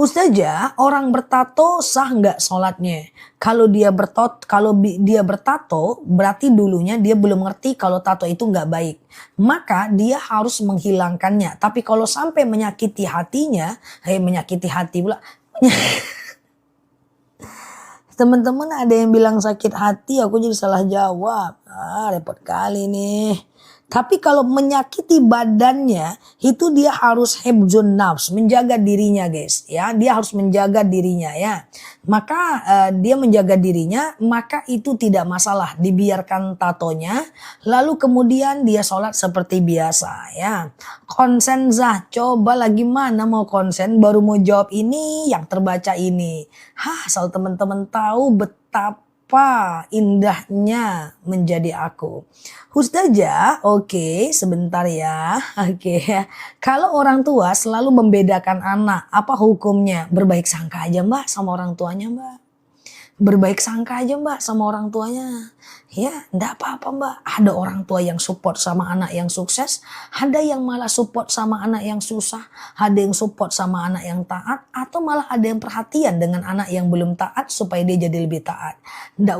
Ustazah, orang bertato sah nggak sholatnya? Kalau dia bertato berarti dulunya dia belum ngerti kalau tato itu nggak baik. Maka dia harus menghilangkannya. Tapi kalau sampai menyakiti hatinya, menyakiti hati pula. Teman-teman ada yang bilang sakit hati, aku jadi salah jawab. Repot kali nih. Tapi kalau menyakiti badannya, itu dia harus hibzun nafs, menjaga dirinya guys. Ya, dia harus menjaga dirinya ya. Maka dia menjaga dirinya, maka itu tidak masalah. Dibiarkan tatonya, lalu kemudian dia sholat seperti biasa ya. Konsen Zah, coba lagi mana mau konsen, baru mau jawab ini yang terbaca ini. Asal teman-teman tahu betapa indahnya menjadi aku. Ustazah, oke, sebentar ya. Oke. Kalau orang tua selalu membedakan anak, apa hukumnya? Berbaik sangka aja Mbak sama orang tuanya Mbak. Berbaik sangka aja Mbak sama orang tuanya. Ya, enggak apa-apa Mbak. Ada orang tua yang support sama anak yang sukses. Ada yang malah support sama anak yang susah. Ada yang support sama anak yang taat. Atau malah ada yang perhatian dengan anak yang belum taat supaya dia jadi lebih taat. Enggak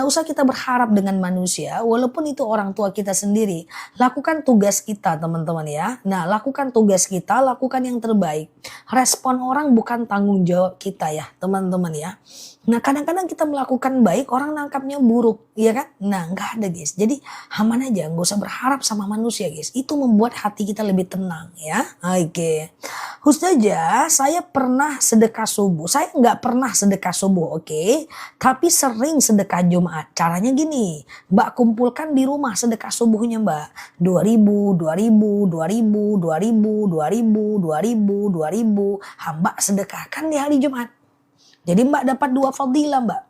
usah kita berharap dengan manusia. Walaupun itu orang tua kita sendiri. Lakukan tugas kita teman-teman ya. Nah, lakukan tugas kita, lakukan yang terbaik. Respon orang bukan tanggung jawab kita ya teman-teman ya. Nah kadang-kadang kita melakukan baik, orang nangkapnya buruk, ya kan? Nah nggak ada guys, jadi aman aja, nggak usah berharap sama manusia guys. Itu membuat hati kita lebih tenang ya. Oke. Ustazah, saya pernah sedekah subuh. Saya nggak pernah sedekah subuh, oke. Tapi sering sedekah Jumat. Caranya gini, Mbak kumpulkan di rumah sedekah subuhnya Mbak. 2000, 2000, 2000, 2000, 2000, 2000, 2000. Mbak sedekahkan di hari Jumat. Jadi Mbak dapat 2 fadilah Mbak.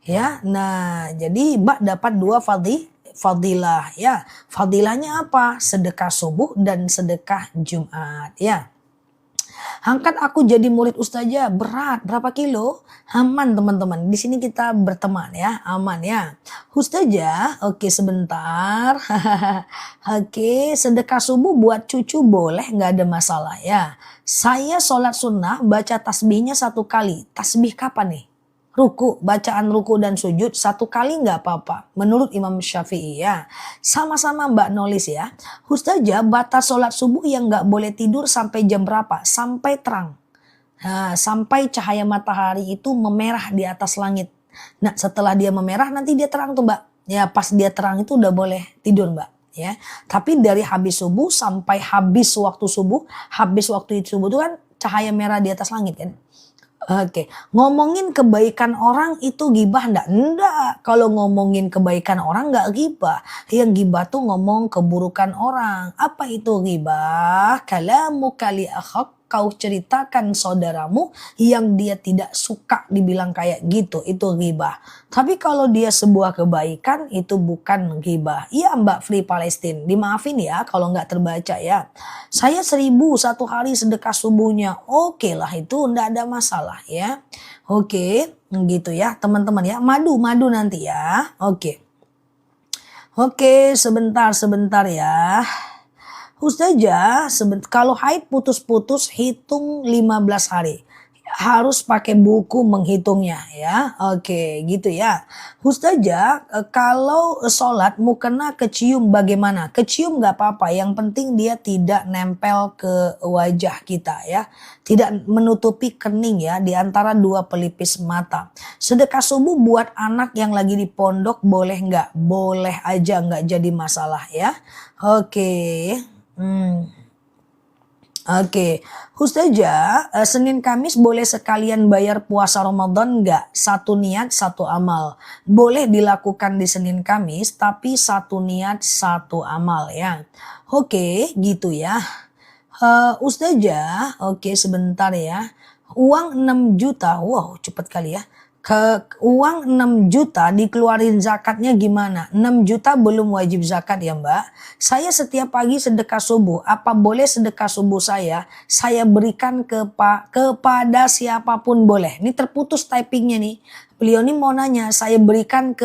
Ya, nah jadi Mbak dapat 2 fadilah ya. Fadilahnya apa? Sedekah subuh dan sedekah Jumat ya. Angkat aku jadi murid ustazah, berat berapa kilo? Aman teman-teman, di sini kita berteman ya, aman ya. Ustazah, oke sebentar. Oke, sedekah subuh buat cucu boleh, nggak ada masalah ya. Saya sholat sunnah baca tasbihnya 1 kali. Tasbih kapan nih? Ruku, bacaan ruku dan sujud 1 kali nggak apa-apa. Menurut Imam Syafi'i ya. Sama-sama Mbak nulis ya. Ustazah, batas sholat subuh yang nggak boleh tidur sampai jam berapa? Sampai terang. Nah, sampai cahaya matahari itu memerah di atas langit. Nah setelah dia memerah nanti dia terang tuh Mbak. Ya pas dia terang itu udah boleh tidur Mbak. Ya, tapi dari habis subuh sampai habis waktu subuh itu kan cahaya merah di atas langit kan. Oke, ngomongin kebaikan orang itu gibah enggak? Enggak, kalau ngomongin kebaikan orang enggak gibah. Yang gibah tuh ngomong keburukan orang. Apa itu gibah? Kalamu kali akhak, kau ceritakan saudaramu yang dia tidak suka dibilang kayak gitu, itu ghibah. Tapi kalau dia sebuah kebaikan itu bukan ghibah. Iya Mbak Free Palestine, dimaafin ya kalau nggak terbaca ya. Saya 1000 1 hari sedekah subuhnya, oke lah itu nggak ada masalah ya. Oke, gitu ya teman-teman ya, madu nanti ya. Oke, sebentar ya. Ustazah, kalau haid putus-putus hitung 15 hari. Harus pakai buku menghitungnya ya. Oke, gitu ya. Ustazah, kalau sholat mukena kecium bagaimana? Kecium nggak apa-apa. Yang penting dia tidak nempel ke wajah kita ya. Tidak menutupi kening ya di antara 2 pelipis mata. Sedekah subuh buat anak yang lagi di pondok boleh nggak? Boleh aja, nggak jadi masalah ya. Oke. Oke, Ustazah, Senin Kamis boleh sekalian bayar puasa Ramadan nggak? 1 niat 1 amal. Boleh dilakukan di Senin Kamis, tapi 1 niat 1 amal ya. Oke, gitu ya. Ustazah, oke sebentar ya. Uang 6 juta, wow cepet kali ya. Uang 6 juta dikeluarin zakatnya gimana? 6 juta belum wajib zakat ya Mbak. Saya setiap pagi sedekah subuh. Apa boleh sedekah subuh saya berikan kepada siapapun boleh? Ini terputus typingnya nih. Beliau ini mau nanya, saya berikan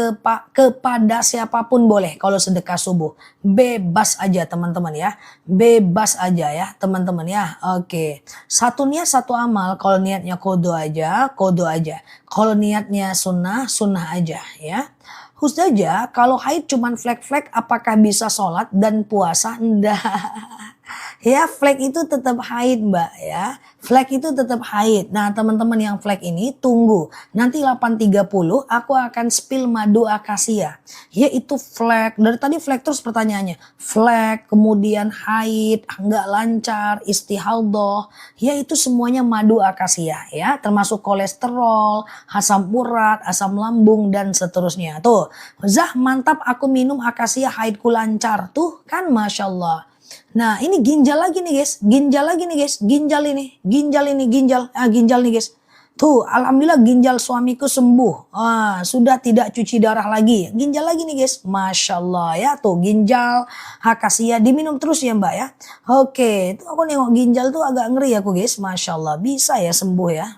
kepada siapapun boleh kalau sedekah subuh. Bebas aja teman-teman ya. Bebas aja ya teman-teman ya. Oke. 1 niat 1 amal. Kalau niatnya kodo aja. Kalau niatnya sunnah aja ya. Ustazah, kalau haid cuman flek-flek apakah bisa sholat dan puasa? Enggak. Ya flek itu tetap haid Mbak ya. Flek itu tetap haid. Nah, teman-teman yang flek ini tunggu. Nanti 8.30 aku akan spill madu akasia. Yaitu flek. Dari tadi flek terus pertanyaannya. Flek, kemudian haid, nggak lancar, istihadah. Yaitu semuanya madu akasia ya. Termasuk kolesterol, asam urat, asam lambung dan seterusnya. Tuh, Zah mantap aku minum akasia haidku lancar. Tuh kan Masya Allah. Nah ini ginjal lagi nih guys, ginjal lagi nih guys, ginjal ini, ginjal nih guys. Tuh alhamdulillah ginjal suamiku sembuh, sudah tidak cuci darah lagi. Ginjal lagi nih guys, Masya Allah ya tuh ginjal akasia diminum terus ya mbak ya. Oke, tuh aku nengok ginjal tuh agak ngeri aku guys, Masya Allah bisa ya sembuh ya.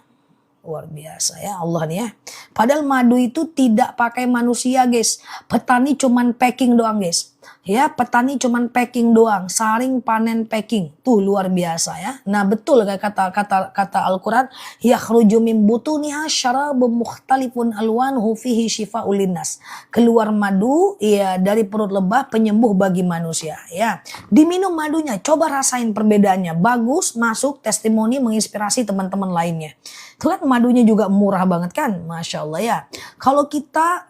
Luar biasa ya Allah nih ya. Padahal madu itu tidak pakai manusia guys. Petani cuman packing doang guys. Ya petani cuman packing doang. Saring panen packing. Tuh luar biasa ya. Nah betul kayak kata Al-Quran. Yakhruju min butuniha syarabun mukhtalifun alwanuhu fihi syifa'ul linnas. Keluar madu ya dari perut lebah penyembuh bagi manusia ya. Diminum madunya. Coba rasain perbedaannya. Bagus masuk testimoni menginspirasi teman-teman lainnya. Itu kan madunya juga murah banget kan, Masya Allah ya. Kalau kita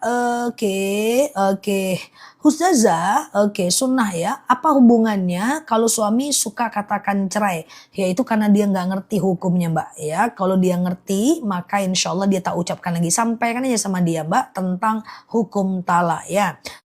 oke, Ustazah, sunnah ya. Apa hubungannya kalau suami suka katakan cerai? Yaitu karena dia nggak ngerti hukumnya mbak ya. Kalau dia ngerti maka insya Allah dia tak ucapkan lagi. Sampaikan aja sama dia mbak tentang hukum talak ya.